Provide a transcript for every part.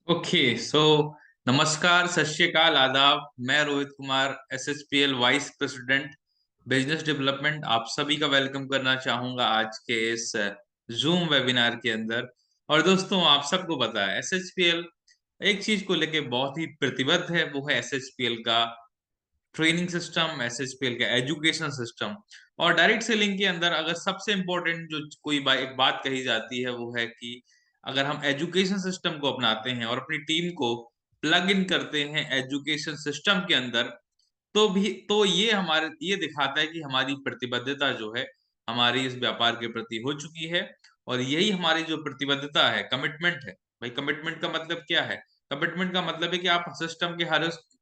Okay so नमस्कार, सत श्री अकाल, आदाब। मैं Rohit Kumar, SHPL vice president business development, आप सभी का वेलकम करना चाहूंगा आज के इस जूम वेबिनार के अंदर। और दोस्तों, आप सबको पता है एसएचपीएल एक चीज को लेके बहुत ही प्रतिबद्ध है, वो है एसएचपीएल का ट्रेनिंग सिस्टम, एसएचपीएल का एजुकेशन सिस्टम। और डायरेक्ट सेलिंग के अंदर अगर सबसे इंपॉर्टेंट जो एक बात कही जाती है वो है कि अगर हम एजुकेशन सिस्टम को अपनाते हैं और अपनी टीम को प्लग इन करते हैं एजुकेशन सिस्टम के अंदर, तो ये दिखाता है कि हमारी प्रतिबद्धता जो है हमारी इस व्यापार के प्रति हो चुकी है। और यही हमारी जो प्रतिबद्धता है, कमिटमेंट है। भाई, कमिटमेंट का मतलब क्या है? कमिटमेंट का मतलब है कि आप सिस्टम के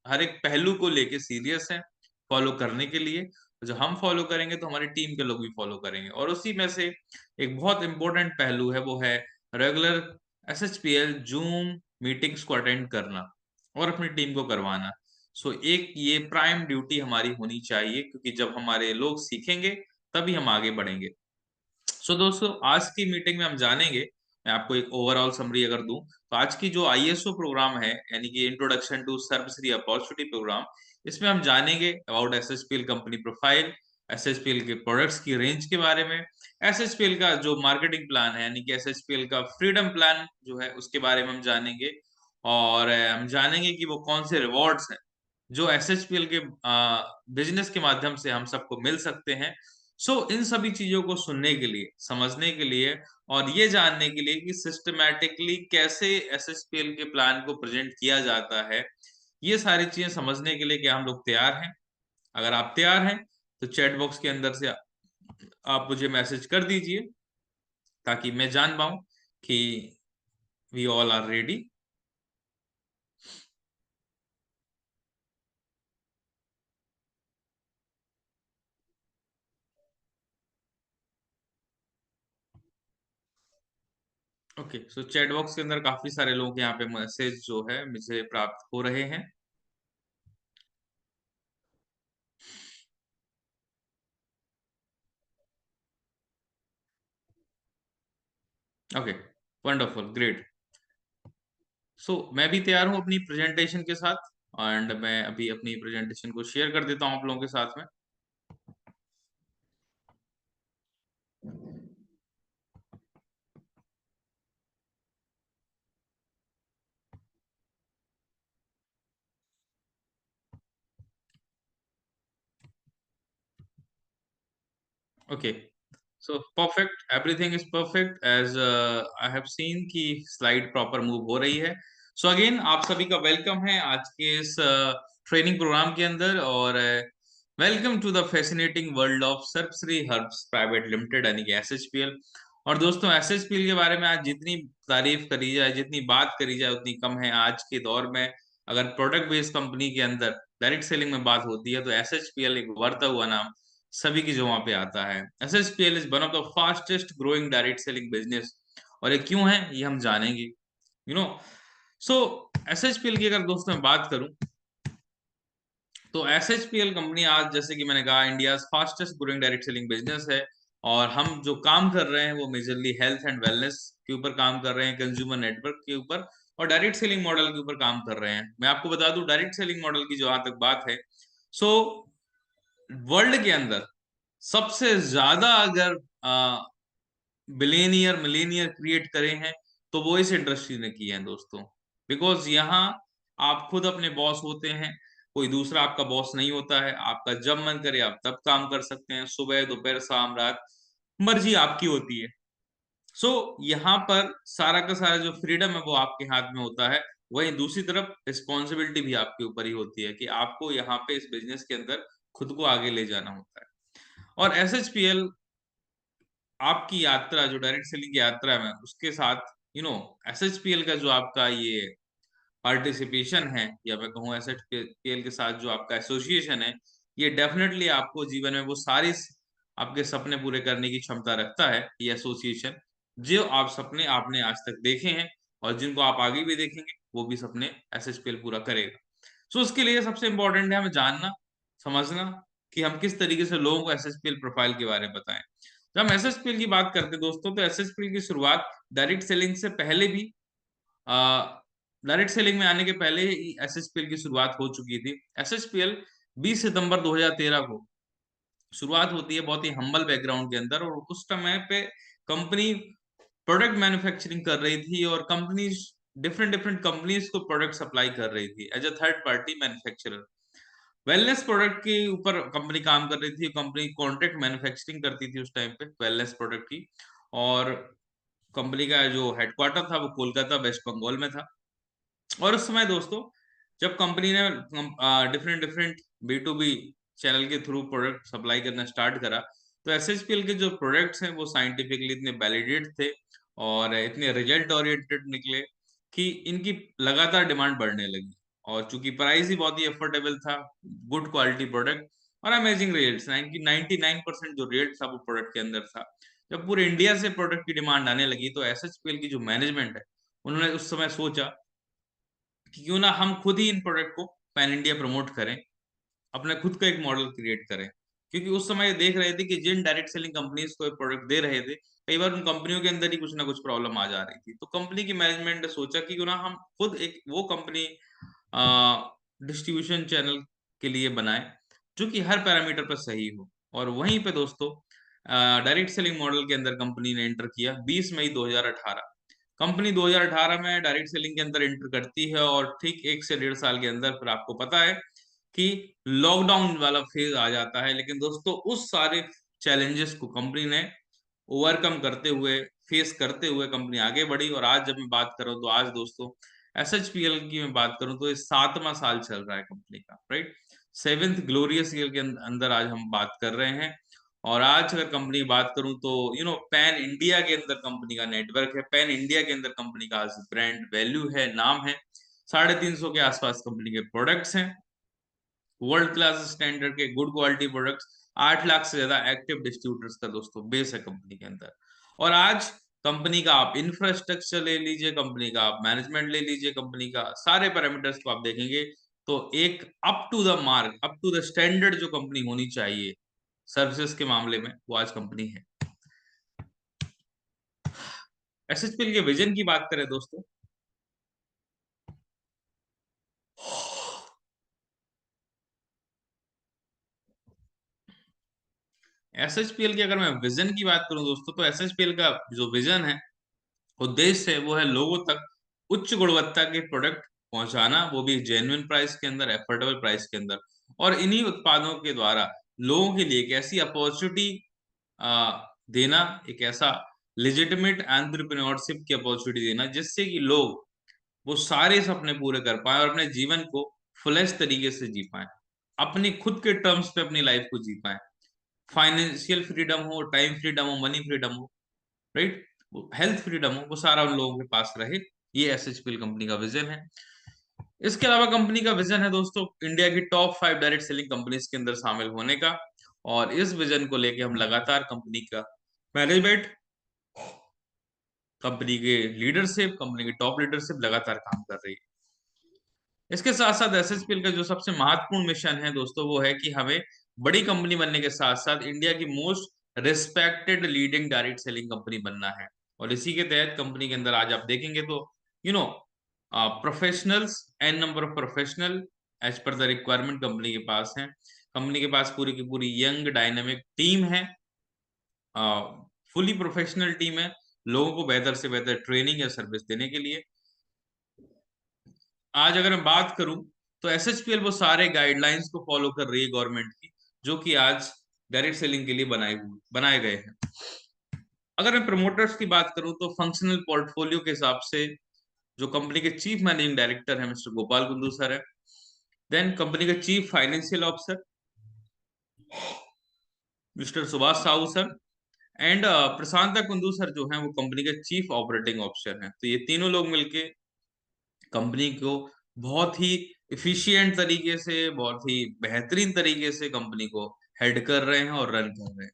हर एक पहलू को लेके सीरियस हैं फॉलो करने के लिए। जो हम फॉलो करेंगे तो हमारी टीम के लोग भी फॉलो करेंगे। और उसी में से एक बहुत इंपॉर्टेंट पहलू है, वो है रेगुलर एसएचपीएल जूम मीटिंग्स को अटेंड करना और अपनी टीम को करवाना। एक ये प्राइम ड्यूटी हमारी होनी चाहिए, क्योंकि जब हमारे लोग सीखेंगे तभी हम आगे बढ़ेंगे। दोस्तों, आज की मीटिंग में हम जानेंगे, मैं आपको एक ओवरऑल समरी अगर दूं तो आज की जो आईएसओ प्रोग्राम है, यानी कि introduction to service opportunity programme, इसमें हम जानेंगे about SHPL company profile, SHPL के प्रोडक्ट्स की रेंज के बारे में, एसएचपीएल का जो मार्केटिंग प्लान है यानी कि एसएचपीएल का फ्रीडम प्लान जो है उसके बारे में हम जानेंगे। और हम जानेंगे कि वो कौन से रिवॉर्ड्स हैं जो एसएचपीएल के बिजनेस के माध्यम से हम सबको मिल सकते हैं। इन सभी चीजों को सुनने के लिए, समझने के लिए और ये जानने के लिए कि सिस्टमैटिकली कैसे एसएचपीएल के प्लान को प्रेजेंट किया जाता है, ये सारी चीजें समझने के लिए क्या हम लोग तैयार हैं? अगर आप तैयार हैं तो चैट बॉक्स के अंदर से आप मुझे मैसेज कर दीजिए ताकि मैं जान पाऊं कि we all are ready. Okay, chat box के अंदर काफी सारे लोग यहाँ पे मैसेज जो है मुझे प्राप्त हो रहे हैं। Okay, wonderful, great. मैं भी तैयार हूँ अपनी प्रेजेंटेशन के साथ। एंड मैं अभी अपनी प्रेजेंटेशन को शेयर कर देता हूँ आप लोगों के साथ में। Okay, perfect, everything is perfect as I have seen कि स्लाइड प्रॉपर मूव हो रही है। अगेन आप सभी का वेलकम है आज के इस ट्रेनिंग प्रोग्राम के अंदर। और welcome to the fascinating world of Sarvashree herbs private limited यानी कि एसएचपीएल। और दोस्तों, एसएचपीएल के बारे में आज जितनी तारीफ करी जाए, जितनी बात करी जाए उतनी कम है। आज के दौर में अगर प्रोडक्ट बेस्ड कंपनी के अंदर डायरेक्ट सेलिंग में बात होती है तो एसएचपीएल एक उभरता हुआ नाम सभी की जुबान पे आता है। SHPL is one of the fastest growing direct selling business. और ये क्यों है ये हम जानेंगे, यू नो। सो एसएचपीएल की अगर दोस्तों मैं बात करूं तो एसएचपीएल कंपनी आज, जैसे कि मैंने कहा, India fastest growing direct selling business है। और हम जो काम कर रहे हैं वो मेजरली हेल्थ एंड वेलनेस के ऊपर काम कर रहे हैं, कंज्यूमर नेटवर्क के ऊपर और डायरेक्ट सेलिंग मॉडल के ऊपर काम कर रहे हैं। मैं आपको बता दूं, डायरेक्ट सेलिंग मॉडल की जहां तक बात है, सो वर्ल्ड के अंदर सबसे ज्यादा अगर बिलियनियर मिलेनियर क्रिएट करे हैं तो वो इस इंडस्ट्री ने किए हैं दोस्तों। बिकॉज यहाँ आप खुद अपने बॉस होते हैं, कोई दूसरा आपका बॉस नहीं होता है। आपका जब मन करे आप तब काम कर सकते हैं, सुबह दोपहर शाम रात, मर्जी आपकी होती है। यहाँ पर सारा का सारा जो फ्रीडम है वो आपके हाथ में होता है। वहीं दूसरी तरफ रिस्पॉन्सिबिलिटी भी आपके ऊपर ही होती है कि आपको यहाँ पे इस बिजनेस के अंदर खुद को आगे ले जाना होता है। और एसएचपीएल आपकी यात्रा, जो डायरेक्ट सेलिंग की यात्रा में, उसके साथ एसएचपीएल का जो आपका ये पार्टिसिपेशन है, या मैं कहूँ एसएचपीएल के साथ जो आपका एसोसिएशन है, ये डेफिनेटली आपको जीवन में वो सारी आपके सपने पूरे करने की क्षमता रखता है। ये एसोसिएशन जो आप सपने आपने आज तक देखे हैं और जिनको आप आगे भी देखेंगे, वो भी सपने एसएचपीएल पूरा करेगा। उसके लिए सबसे इंपॉर्टेंट है हमें जानना, समझना कि हम किस तरीके से लोगों को एसएचपीएल प्रोफाइल के बारे में बताएं। जब हम एसएचपीएल की बात करते हैं दोस्तों, तो एसएचपीएल की शुरुआत डायरेक्ट सेलिंग से पहले भी डायरेक्ट सेलिंग में आने के पहले ही एसएचपीएल की शुरुआत हो चुकी थी। एसएचपीएल 20 सितंबर 2013 को शुरुआत होती है बहुत ही हम्बल बैकग्राउंड के अंदर, और उस समय पे कंपनी प्रोडक्ट मैन्युफैक्चरिंग कर रही थी और कंपनी डिफरेंट डिफरेंट कंपनीज को प्रोडक्ट सप्लाई कर रही थी as a third party manufacturer. Wellness product के ऊपर कंपनी काम कर रही थी, कंपनी कॉन्ट्रैक्ट मैन्युफैक्चरिंग करती थी उस टाइम पे वेलनेस प्रोडक्ट की। और कंपनी का जो हेडक्वार्टर था वो कोलकाता वेस्ट बंगाल में था। और उस समय दोस्तों जब कंपनी ने different different B to B channel के थ्रू प्रोडक्ट सप्लाई करना स्टार्ट करा, तो एसएचपीएल के जो प्रोडक्ट्स हैं वो साइंटिफिकली इतने वैलिडेट थे और इतने रिजल्ट ओरिएंटेड निकले कि इनकी लगातार डिमांड बढ़ने लगी। और चूंकि प्राइस ही बहुत ही अफोर्डेबल था, गुड क्वालिटी प्रोडक्ट और अमेजिंग रिजल्ट्स, 99% जो रेट था वो प्रोडक्ट के अंदर था। जब पूरे इंडिया से प्रोडक्ट की डिमांड आने लगी तो एसएचपीएल की जो मैनेजमेंट है उन्होंने उस समय सोचा कि क्यों ना हम खुद ही इन प्रोडक्ट को पैन इंडिया प्रमोट करें, अपना खुद का एक मॉडल क्रिएट करें। क्योंकि उस समय देख रहे थे कि जिन डायरेक्ट सेलिंग कंपनीज को प्रोडक्ट दे रहे थे, कई बार उन कंपनियों के अंदर ही कुछ ना कुछ प्रॉब्लम आ जा रही थी। तो कंपनी की मैनेजमेंट ने सोचा कि क्यों ना हम खुद एक वो कंपनी डिस्ट्रीब्यूशन चैनल के लिए बनाए जो कि हर पैरामीटर पर सही हो। और वहीं पे दोस्तों डायरेक्ट सेलिंग मॉडल के अंदर कंपनी ने एंटर किया 20 मई 2018। कंपनी 2018 में डायरेक्ट सेलिंग के अंदर एंटर करती है और ठीक 1 से 1.5 साल के अंदर फिर आपको पता है कि लॉकडाउन वाला फेज आ जाता है। लेकिन दोस्तों उस सारे चैलेंजेस को कंपनी ने ओवरकम करते हुए, फेस करते हुए कंपनी आगे बढ़ी। और आज जब मैं बात कर रहा हूँ तो आज दोस्तों एसएचपीएल की मैं बात करूं तो ये 7वां साल चल रहा है कंपनी का, राइट। 7th ग्लोरियस ईयर के अंदर आज हम बात कर रहे हैं। और आज अगर कंपनी की बात करूं तो पैन इंडिया के अंदर कंपनी का नेटवर्क है, पैन इंडिया के अंदर कंपनी का ब्रांड वैल्यू है, नाम है। 350 के आसपास कंपनी के प्रोडक्ट्स हैं, वर्ल्ड क्लास स्टैंडर्ड के गुड क्वालिटी प्रोडक्ट्स। 8 लाख से ज्यादा एक्टिव डिस्ट्रीब्यूटर्स का दोस्तों बेस है कंपनी के अंदर। और आज कंपनी का आप इंफ्रास्ट्रक्चर ले लीजिए, कंपनी का आप मैनेजमेंट ले लीजिए, कंपनी का सारे पैरामीटर्स को आप देखेंगे तो एक up to the mark, up to the standard जो कंपनी होनी चाहिए सर्विसेज के मामले में, वो आज कंपनी है। एसएचपीएल के विजन की बात करें दोस्तों, एसएचपीएल की अगर मैं विजन की बात करूं दोस्तों, तो एसएचपीएल का जो विजन है, उद्देश्य है, वो है लोगों तक उच्च गुणवत्ता के प्रोडक्ट पहुंचाना, वो भी जेन्युइन प्राइस के अंदर, एफोर्डेबल प्राइस के अंदर। और इन्हीं उत्पादों के द्वारा लोगों के लिए एक ऐसी अपॉर्चुनिटी देना, एक ऐसा लेजिटिमेट एंटरप्रेन्योरशिप की अपॉर्चुनिटी देना जिससे कि लोग वो सारे सपने पूरे कर पाए और अपने जीवन को फुलेस्ट तरीके से जी पाए, अपनी खुद के टर्म्स पे अपनी लाइफ को जी पाए। फाइनेंशियल फ्रीडम हो, टाइम फ्रीडम हो, मनी फ्रीडम हो, राइट, हेल्थ फ्रीडम हो, वो सारा उन लोगों के पास रहे। ये एसएचपीएल कंपनी का विजन है। इसके अलावा कंपनी का विजन है दोस्तों इंडिया की टॉप 5 डायरेक्ट सेलिंग कंपनीज के अंदर शामिल होने का। और इस विजन को लेके हम लगातार कंपनी का मैनेजमेंट, कंपनी के लीडरशिप, कंपनी की टॉप लीडरशिप लगातार काम कर रही है। इसके साथ साथ एसएचपीएल का जो सबसे महत्वपूर्ण मिशन है दोस्तों, वो है कि हमें बड़ी कंपनी बनने के साथ साथ इंडिया की most respected leading direct selling company बनना है। और इसी के तहत कंपनी के अंदर आज आप देखेंगे तो you know professionals, an number of professional as per the requirement company के पास है। कंपनी के पास पूरी की पूरी यंग डायनेमिक टीम है, फुली प्रोफेशनल टीम है, लोगों को बेहतर से बेहतर ट्रेनिंग या सर्विस देने के लिए। आज अगर मैं बात करूं तो एसएचपीएल वो सारे गाइडलाइंस को फॉलो कर रही है गवर्नमेंट की, जो कि आज डायरेक्ट सेलिंग के लिए बनाए गए हैं। अगर मैं प्रमोटर्स की बात करूं तो फंक्शनल पोर्टफोलियो के हिसाब से जो कंपनी के चीफ मैनेजिंग डायरेक्टर है मिस्टर गोपाल कुंदू सर है। देन कंपनी के chief financial officer mister Subhash Sahu sir, and Prashanta Kundu sir जो हैं वो कंपनी के चीफ ऑपरेटिंग ऑफिसर हैं। तो ये तीनों लोग मिलके कंपनी को बहुत ही इफिशियंट तरीके से, बहुत ही बेहतरीन तरीके से कंपनी को हेड कर रहे हैं और रन कर रहे हैं।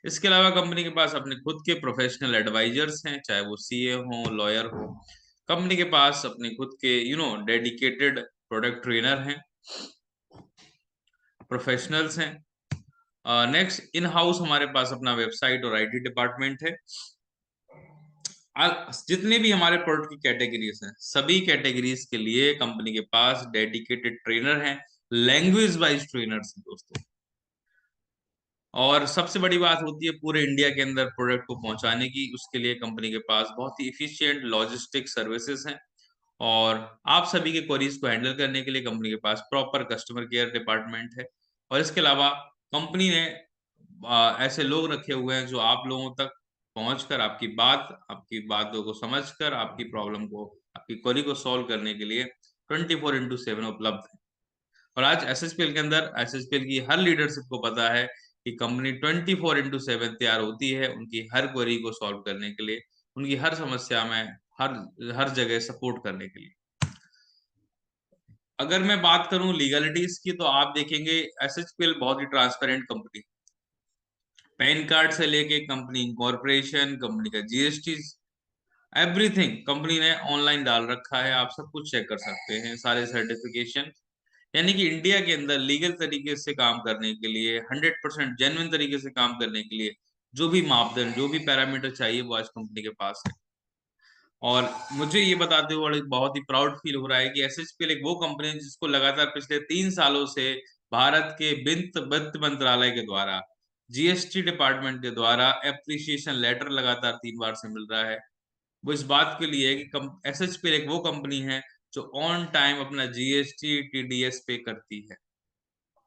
इसके अलावा कंपनी के पास अपने खुद के प्रोफेशनल एडवाइजर्स हैं, चाहे वो सीए हो, लॉयर हो। कंपनी के पास अपने खुद के डेडिकेटेड प्रोडक्ट ट्रेनर हैं, प्रोफेशनल्स हैं। नेक्स्ट, इन हाउस हमारे पास अपना वेबसाइट और आईटी डिपार्टमेंट है। जितने भी हमारे प्रोडक्ट की कैटेगरीज हैं, सभी कैटेगरीज के लिए कंपनी के पास डेडिकेटेड ट्रेनर हैं, लैंग्वेज वाइज ट्रेनर्स हैं दोस्तों। और सबसे बड़ी बात होती है पूरे इंडिया के अंदर प्रोडक्ट को पहुंचाने की, उसके लिए कंपनी के पास बहुत ही इफिशियंट लॉजिस्टिक सर्विसेज हैं। और आप सभी के क्वेरीज को हैंडल करने के लिए कंपनी के पास प्रॉपर कस्टमर केयर डिपार्टमेंट है। और इसके अलावा कंपनी ने ऐसे लोग रखे हुए हैं जो आप लोगों तक पहुंचकर आपकी बातों को समझकर आपकी प्रॉब्लम को, आपकी क्वेरी को सॉल्व करने के लिए 24/7 उपलब्ध है। और आज एसएसपीएल के अंदर एसएसपीएल की हर लीडरशिप को पता है कि कंपनी 24/7 तैयार होती है उनकी हर क्वेरी को सॉल्व करने के लिए, उनकी हर समस्या में हर हर जगह सपोर्ट करने के लिए। अगर मैं बात करूं लीगलिटीज की, तो आप देखेंगे एसएचपीएल बहुत ही ट्रांसपेरेंट कंपनी, पैन कार्ड से लेके कंपनी इंकॉर्पोरेशन, कंपनी का जीएसटी, एवरीथिंग कंपनी ने ऑनलाइन डाल रखा है। आप सब कुछ चेक कर सकते हैं, सारे सर्टिफिकेशन। यानी कि इंडिया के अंदर लीगल तरीके से काम करने के लिए, 100% जेन्युइन तरीके से काम करने के लिए जो भी मापदंड, जो भी पैरामीटर चाहिए, वो आज कंपनी के पास है। और मुझे ये बताते हुए बहुत ही प्राउड फील हो रहा है कि एसएचपीएल एक वो कंपनी है जिसको लगातार पिछले 3 सालों से भारत के वित्त मंत्रालय के द्वारा, जीएसटी डिपार्टमेंट के द्वारा एप्रिसिएशन लेटर लगातार 3 बार से मिल रहा है। वो इस बात के लिए है कि एसएचपीएल एक वो कंपनी है जो ऑन टाइम अपना जीएसटी टीडीएस पे करती है।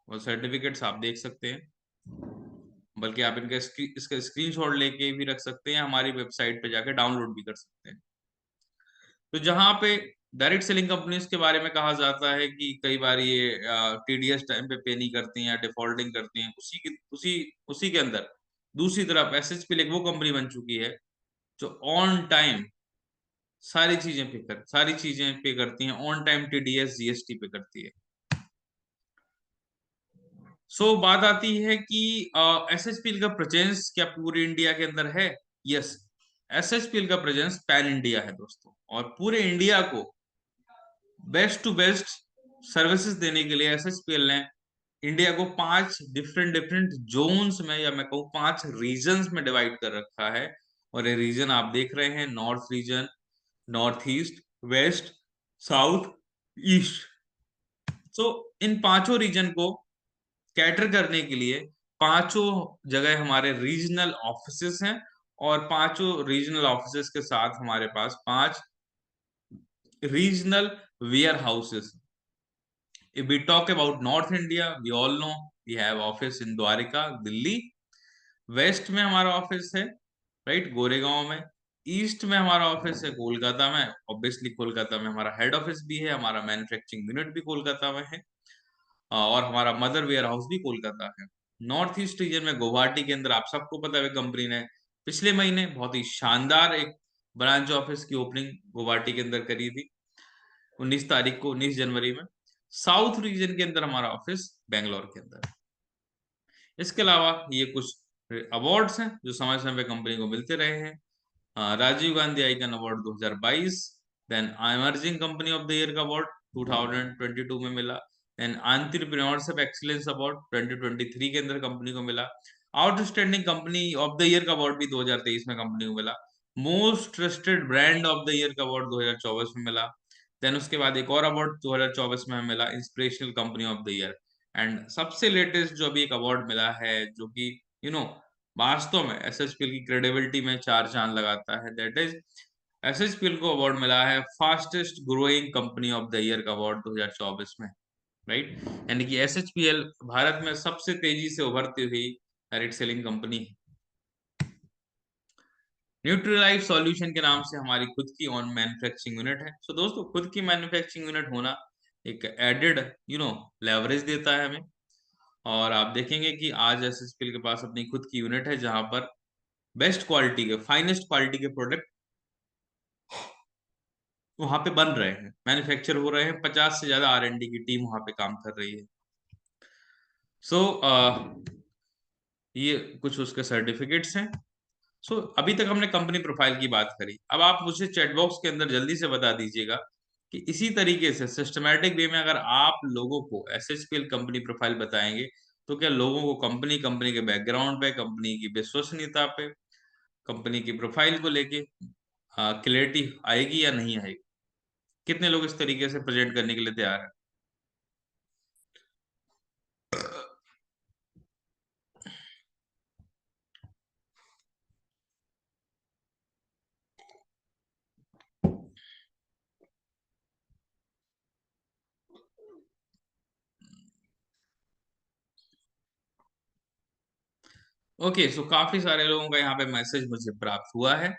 वो सर्टिफिकेट्स आप देख सकते हैं, बल्कि आप इसका स्क्रीनशॉट लेके भी रख सकते हैं, हमारी वेबसाइट पे जाकर डाउनलोड भी कर सकते हैं। तो जहां पे डायरेक्ट सेलिंग कंपनीज के बारे में कहा जाता है कि कई बार ये टीडीएस टाइम पे नहीं करती हैं या डिफॉल्टिंग करती हैं, उसी के अंदर दूसरी तरफ एसएचपीएल एक वो कंपनी बन चुकी है जो ऑन टाइम सारी चीजें पे करती हैं, ऑन टाइम टीडीएस जीएसटी पे करती है। बात आती है कि एसएचपीएल का प्रेजेंस क्या पूरे इंडिया के अंदर है? यस, एसएचपीएल का प्रेजेंस पैन इंडिया है दोस्तों, और पूरे इंडिया को बेस्ट टू बेस्ट सर्विसेज देने के लिए एसएचपीएल ने इंडिया को 5 डिफरेंट जोन्स में, या मैं कहूँ 5 रीजन्स में डिवाइड कर रखा है। और ये रीजन आप देख रहे हैं, north region, north east, west, south, east. इन 5 रीजन को कैटर करने के लिए 5 जगह हमारे रीजनल ऑफिसेस हैं, और 5 रीजनल ऑफिसेस के साथ हमारे पास 5 regional warehouses. If we talk about North India, we all know we have office in Dwarika, Delhi. West में हमारा ऑफिस है, राइट, गोरेगांव में। ईस्ट में हमारा ऑफिस है कोलकाता में, ऑब्वियसली कोलकाता में हमारा हेड ऑफिस भी है, हमारा मैन्युफैक्चरिंग यूनिट भी कोलकाता में है, और हमारा मदर वेयर हाउस भी कोलकाता है। नॉर्थ ईस्ट रीजन में गुवाहाटी के अंदर आप सबको पता है कंपनी ने पिछले महीने बहुत ही शानदार एक ब्रांच ऑफिस की ओपनिंग गुवाहाटी के अंदर करी थी, 19 तारीख को, 19 जनवरी में। साउथ रीजन के अंदर हमारा ऑफिस बेंगलोर के अंदर। इसके अलावा ये कुछ अवार्ड्स हैं जो समय समय पे कंपनी को मिलते रहे हैं। Rajiv Gandhi icon award 2022, then emerging company of the year का अवार्ड 2022 में मिला, देन एंटरप्रेन्योरशिप एक्सीलेंस अवार्ड 2023 के अंदर कंपनी को मिला, outstanding company of the year का अवार्ड भी 2023 में कंपनी को मिला, most trusted brand of the year का अवार्ड 2024 में मिला। देन उसके बाद एक और अवार्ड 2024 में हमें मिला, inspirational company of the year. And सबसे लेटेस्ट जो अभी एक अवार्ड मिला है, जो कि यू नो वास्तव में एसएचपीएल की क्रेडिबिलिटी में 4 चांद लगाता है, दैट इज एसएचपीएल को अवार्ड मिला है fastest growing company of the year का अवार्ड 2024 में, राइट। यानी कि एसएचपीएल भारत में सबसे तेजी से उभरती हुई डायरेक्ट सेलिंग कंपनी है। न्यूट्रीलाइफ सॉल्यूशन के नाम से हमारी खुद की ऑन मैन्युफैक्चरिंग यूनिट है। दोस्तों, खुद की मैन्युफैक्चरिंग यूनिट होना एक एडेड लेवरेज देता है हमें। और आप देखेंगे कि आज एसएसपीएल के पास अपनी खुद की यूनिट है जहां पर बेस्ट क्वालिटी के, फाइनेस्ट क्वालिटी के प्रोडक्ट वहां पे बन रहे हैं, मैन्युफैक्चर हो रहे हैं। 50 से ज्यादा आर&डी की टीम वहां पे काम कर रही है। सो ये कुछ उसके सर्टिफिकेट्स हैं। अभी तक हमने कंपनी प्रोफाइल की बात करी। अब आप मुझे चैट बॉक्स के अंदर जल्दी से बता दीजिएगा कि इसी तरीके से सिस्टमैटिक वे में अगर आप लोगों को एसएचपीएल कंपनी प्रोफाइल बताएंगे, तो क्या लोगों को कंपनी कंपनी के बैकग्राउंड पे, कंपनी की विश्वसनीयता पे, कंपनी की प्रोफाइल को लेके क्लैरिटी आएगी या नहीं आएगी? कितने लोग इस तरीके से प्रेजेंट करने के लिए तैयार हैं? ओके, सो काफी सारे लोगों का यहाँ पे मैसेज मुझे प्राप्त हुआ है।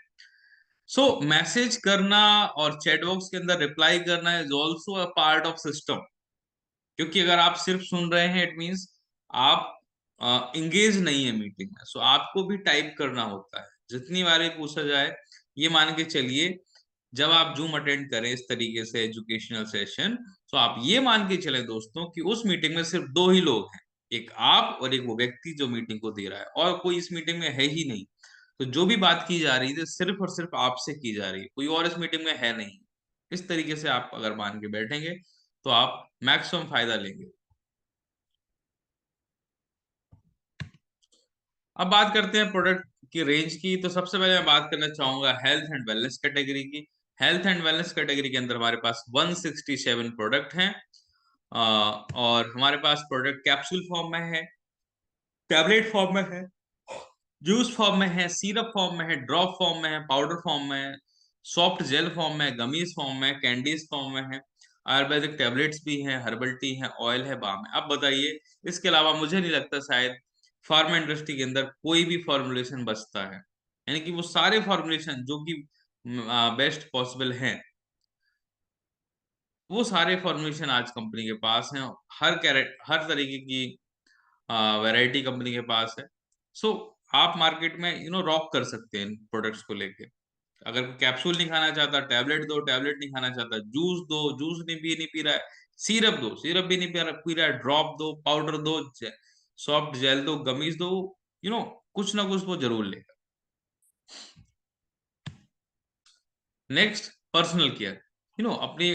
सो मैसेज करना और चैट बॉक्स के अंदर रिप्लाई करना is also a part of system. क्योंकि अगर आप सिर्फ सुन रहे हैं, इट मीन्स आप इंगेज नहीं है मीटिंग में। सो आपको भी टाइप करना होता है। जितनी बार भी पूछा जाए, ये मान के चलिए, जब आप जूम अटेंड करें इस तरीके से एजुकेशनल सेशन, तो आप ये मान के चले दोस्तों कि उस मीटिंग में सिर्फ दो ही लोग हैं, एक आप और एक वो व्यक्ति जो मीटिंग को दे रहा है, और कोई इस मीटिंग में है ही नहीं। तो जो भी बात की जा रही है सिर्फ और सिर्फ आपसे की जा रही है, कोई और इस मीटिंग में है नहीं। इस तरीके से आप अगर मान के बैठेंगे तो आप मैक्सिमम फायदा लेंगे। अब बात करते हैं प्रोडक्ट की रेंज की। तो सबसे पहले मैं बात करना चाहूंगा हेल्थ एंड वेलनेस कैटेगरी की। हेल्थ एंड वेलनेस कैटेगरी के अंदर हमारे पास 167 प्रोडक्ट हैं। और हमारे पास प्रोडक्ट कैप्सूल फॉर्म में है, टैबलेट फॉर्म में है, जूस फॉर्म में है, सिरप फॉर्म में है, ड्रॉप फॉर्म में है, पाउडर फॉर्म में है, सॉफ्ट जेल फॉर्म में, गमीज फॉर्म में, कैंडीज फॉर्म में है, आयुर्वेदिक टेबलेट्स भी हैं, हर्बल टी है, ऑयल है, बाम है। अब बताइए, इसके अलावा मुझे नहीं लगता शायद फार्मा इंडस्ट्री के अंदर कोई भी फॉर्मुलेशन बचता है। यानी कि वो सारे फॉर्मुलेशन जो कि बेस्ट पॉसिबल हैं, वो सारे फॉर्मुलेशन आज कंपनी के पास हैं। हर तरीके की वैरायटी कंपनी के पास है। सो आप मार्केट में रॉक कर सकते हैं इन प्रोडक्ट्स को लेके। अगर कैप्सूल नहीं खाना चाहता, टैबलेट दो, टैबलेट नहीं खाना चाहता, जूस दो, जूस नहीं पी रहा है, सिरप दो, सिरप भी नहीं पी रहा है, ड्रॉप दो, पाउडर दो, सॉफ्ट जेल दो, गमीज दो, यू नो कुछ ना कुछ वो जरूर लेगा। Next, personal care. अपनी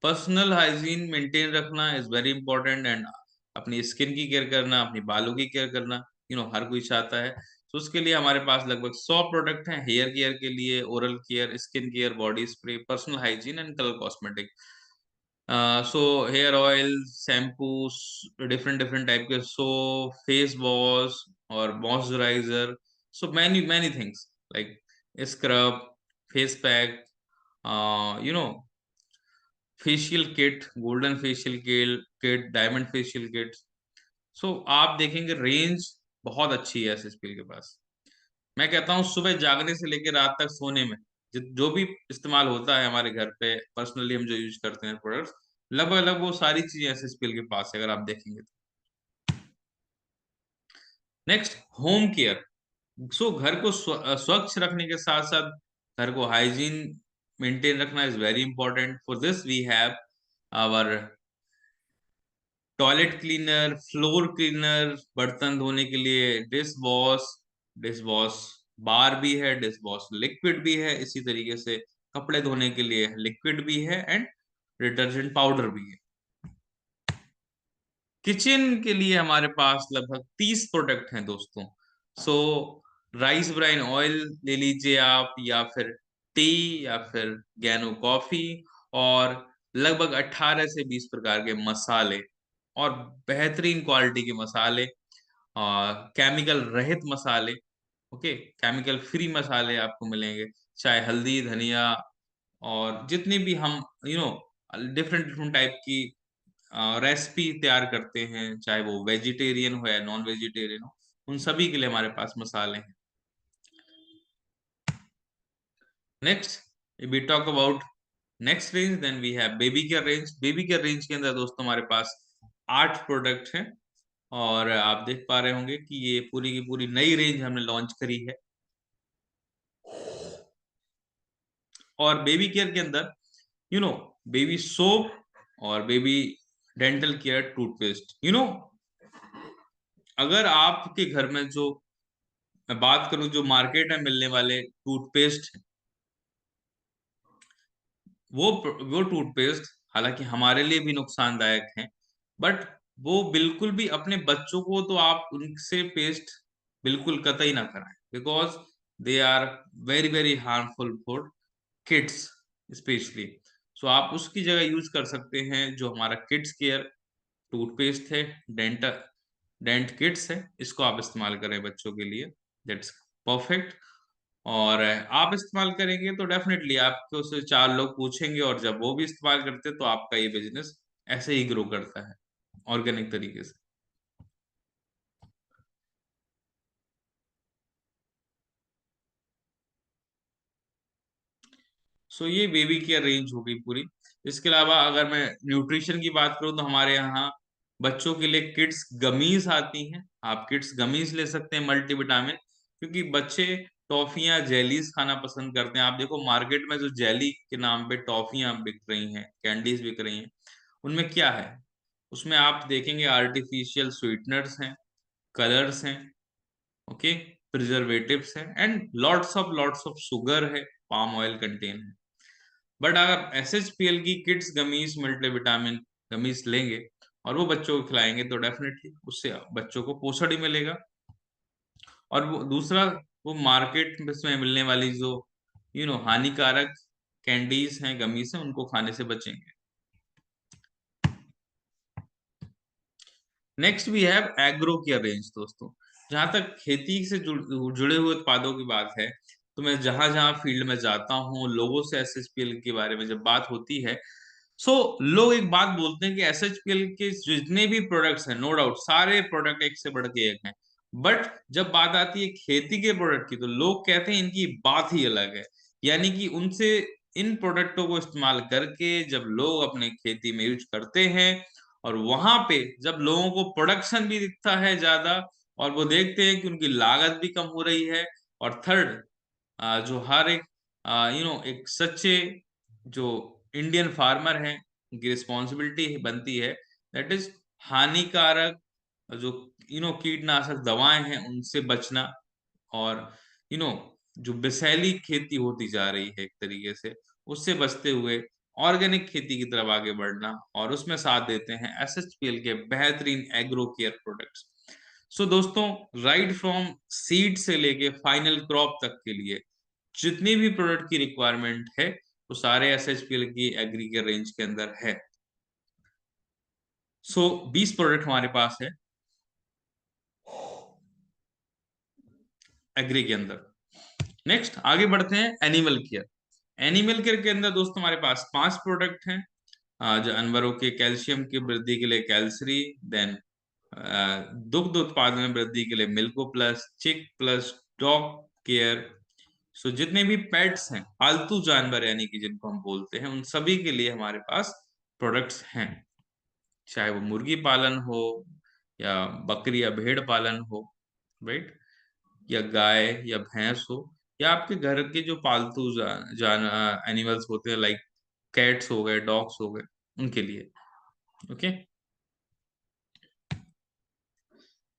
पर्सनल हाइजीन मेंटेन रखना इज वेरी इंपॉर्टेंट। एंड अपनी स्किन की केयर करना, अपनी बालों की केयर करना, हर कोई चाहता है। तो उसके लिए हमारे पास लगभग 100 प्रोडक्ट हैं, हेयर केयर के लिए, oral care, skin care, body spray, personal hygiene and colour cosmetic. So hair oil, shampoo, different different type के फेस वॉश और moisturiser, so many many things like scrub, face pack, you know facial kit, golden facial kit, diamond facial kit. So आप देखेंगे range बहुत अच्छी है एसएसपीएल के पास। मैं कहता हूँ सुबह जागने से लेकर रात तक सोने में जो भी इस्तेमाल होता है हमारे घर पे, पर्सनली हम जो यूज करते हैं प्रोडक्ट्स, लगभग लगभग वो सारी चीजें एसएसपीएल के पास है, अगर आप देखेंगे तो। Next, home care. सो घर को स्वच्छ रखने के साथ साथ घर को हाइजीन मेंटेन रखना is very important. For this we have our toilet cleaner, floor cleaner, बर्तन धोने के लिए डिश वॉश बार भी है, डिश वॉश लिक्विड भी है, इसी तरीके से कपड़े धोने के लिए लिक्विड भी है, एंड डिटर्जेंट पाउडर भी है। किचन के लिए हमारे पास लगभग 30 प्रोडक्ट हैं दोस्तों। सो राइस ब्राइन ऑयल ले लीजिए आप, या फिर टी, या फिर गैनो कॉफी, और लगभग 18 से 20 प्रकार के मसाले, और बेहतरीन क्वालिटी के मसाले, केमिकल रहित मसाले। ओके, केमिकल फ्री मसाले आपको मिलेंगे, चाहे हल्दी, धनिया, और जितनी भी हम डिफरेंट डिफरेंट टाइप की रेसिपी तैयार करते हैं, चाहे वो वेजिटेरियन हो या नॉन वेजिटेरियन हो, उन सभी के लिए हमारे पास मसाले हैं। Next, we talk about next range, then we have baby care range. Baby care range के अंदर दोस्तों हमारे पास 8 प्रोडक्ट हैं। और आप देख पा रहे होंगे कि ये पूरी की पूरी नई रेंज हमने लॉन्च करी है। और बेबी केयर के अंदर यू नो बेबी सोप और बेबी डेंटल केयर टूथपेस्ट। अगर आपके घर में जो, मैं बात करूं, जो मार्केट में मिलने वाले टूथपेस्ट, वो टूथपेस्ट हालांकि हमारे लिए भी नुकसानदायक हैं, बट वो बिल्कुल भी अपने बच्चों को तो आप उनसे पेस्ट बिल्कुल कतई ना कराएं। Because they are very very harmful for kids specially. So आप उसकी जगह यूज कर सकते हैं जो हमारा किड्स केयर टूथपेस्ट है, डेंट किड्स है, इसको आप इस्तेमाल करें बच्चों के लिए, दैट्स परफेक्ट। और आप इस्तेमाल करेंगे तो डेफिनेटली आपको से चार लोग पूछेंगे, और जब वो भी इस्तेमाल करते हैं तो आपका ये बिजनेस ऐसे ही ग्रो करता है ऑर्गेनिक तरीके से। सो ये बेबी केयर रेंज हो गई पूरी। इसके अलावा अगर मैं न्यूट्रिशन की बात करूं तो हमारे यहाँ बच्चों के लिए किड्स गमीज आती हैं। आप किड्स गमीज ले सकते हैं मल्टीविटामिन, क्योंकि बच्चे टॉफियां जेलीज खाना पसंद करते हैं। आप देखो मार्केट में जो जेली के नाम पे टॉफियां बिक रही हैं, कैंडीज बिक रही हैं, उनमें क्या है? उसमें आप देखेंगे आर्टिफिशियल स्वीटनर्स हैं, कलर्स हैं, ओके, प्रिजर्वेटिव्स हैं, एंड लॉट्स ऑफ शुगर है, पाम ऑयल कंटेन है। बट अगर एस एच पी एल की किड्स गमीज मल्टीविटामिन गमीज लेंगे और वो बच्चों को खिलाएंगे तो डेफिनेटली उससे बच्चों को पोषण ही मिलेगा। और वो दूसरा, वो मार्केट में मिलने वाली जो हानिकारक कैंडीज हैं, गमीज हैं, उनको खाने से बचेंगे। Next we have agro care range दोस्तों। जहां तक खेती से जुड़े हुए उत्पादों की बात है, तो मैं जहां जहां फील्ड में जाता हूँ, लोगों से एसएचपीएल के बारे में जब बात होती है, सो लोग एक बात बोलते हैं कि एसएचपीएल के जितने भी प्रोडक्ट्स हैं, नो डाउट सारे प्रोडक्ट एक से बढ़ के एक हैं, बट जब बात आती है खेती के प्रोडक्ट की तो लोग कहते हैं इनकी बात ही अलग है। यानी कि उनसे इन प्रोडक्टों को इस्तेमाल करके जब लोग अपने खेती में यूज करते हैं, और वहां पे जब लोगों को प्रोडक्शन भी दिखता है ज्यादा, और वो देखते हैं कि उनकी लागत भी कम हो रही है, और थर्ड, जो हर एक एक सच्चे जो इंडियन फार्मर हैं, उनकी रिस्पॉन्सिबिलिटी बनती है, दैट इज हानिकारक जो कीटनाशक दवाएं हैं उनसे बचना, और यू नो जो बिसैली खेती होती जा रही है एक तरीके से, उससे बचते हुए ऑर्गेनिक खेती की तरफ आगे बढ़ना, और उसमें साथ देते हैं एसएचपीएल के बेहतरीन एग्रो केयर प्रोडक्ट्स। सो दोस्तों, राइट फ्रॉम सीड से लेके फाइनल क्रॉप तक के लिए जितनी भी प्रोडक्ट की रिक्वायरमेंट है, वो सारे एसएचपीएल की एग्री केयर रेंज के अंदर है। सो 20 प्रोडक्ट हमारे पास है एग्री के अंदर। नेक्स्ट आगे बढ़ते हैं एनिमल केयर। एनिमल केयर के अंदर दोस्तों हमारे पास 5 प्रोडक्ट हैं। जानवरों के कैल्शियम की वृद्धि के लिए कैल्सरी, देन दुग्ध उत्पादन में वृद्धि के लिए मिल्को प्लस, चिक प्लस, डॉग केयर। सो जितने भी पेट्स हैं, पालतू जानवर यानी कि जिनको हम बोलते हैं, उन सभी के लिए हमारे पास प्रोडक्ट्स हैं। चाहे वो मुर्गी पालन हो, या बकरी या भेड़ पालन हो, राइट, या गाय या भैंस हो, या आपके घर के जो पालतू जान एनिमल्स होते हैं, लाइक कैट्स हो गए, डॉग्स हो गए, उनके लिए। Okay,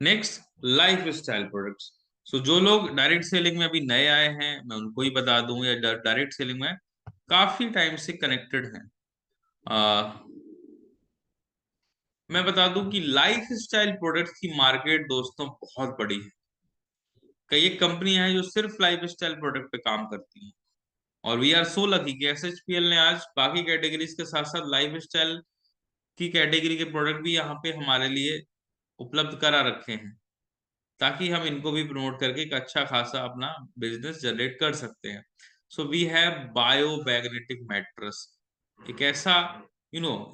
next lifestyle products. So जो लोग डायरेक्ट सेलिंग में अभी नए आए हैं, मैं उनको ही बता दूं, या डायरेक्ट सेलिंग में काफी टाइम से कनेक्टेड हैं, मैं बता दूं कि लाइफ स्टाइल प्रोडक्ट्स की मार्केट दोस्तों बहुत बड़ी है। कई एक कंपनियां हैं जो सिर्फ लाइफ स्टाइल प्रोडक्ट पे काम करती हैं, और वी आर सो लकी कि एसएचपीएल ने आज बाकी कैटेगरीज के साथ साथ लाइफ स्टाइल की कैटेगरी के प्रोडक्ट भी यहाँ पे हमारे लिए उपलब्ध करा रखे हैं, ताकि हम इनको भी प्रमोट करके एक अच्छा खासा अपना बिजनेस जनरेट कर सकते हैं। So we have biomagnetic mattress, एक ऐसा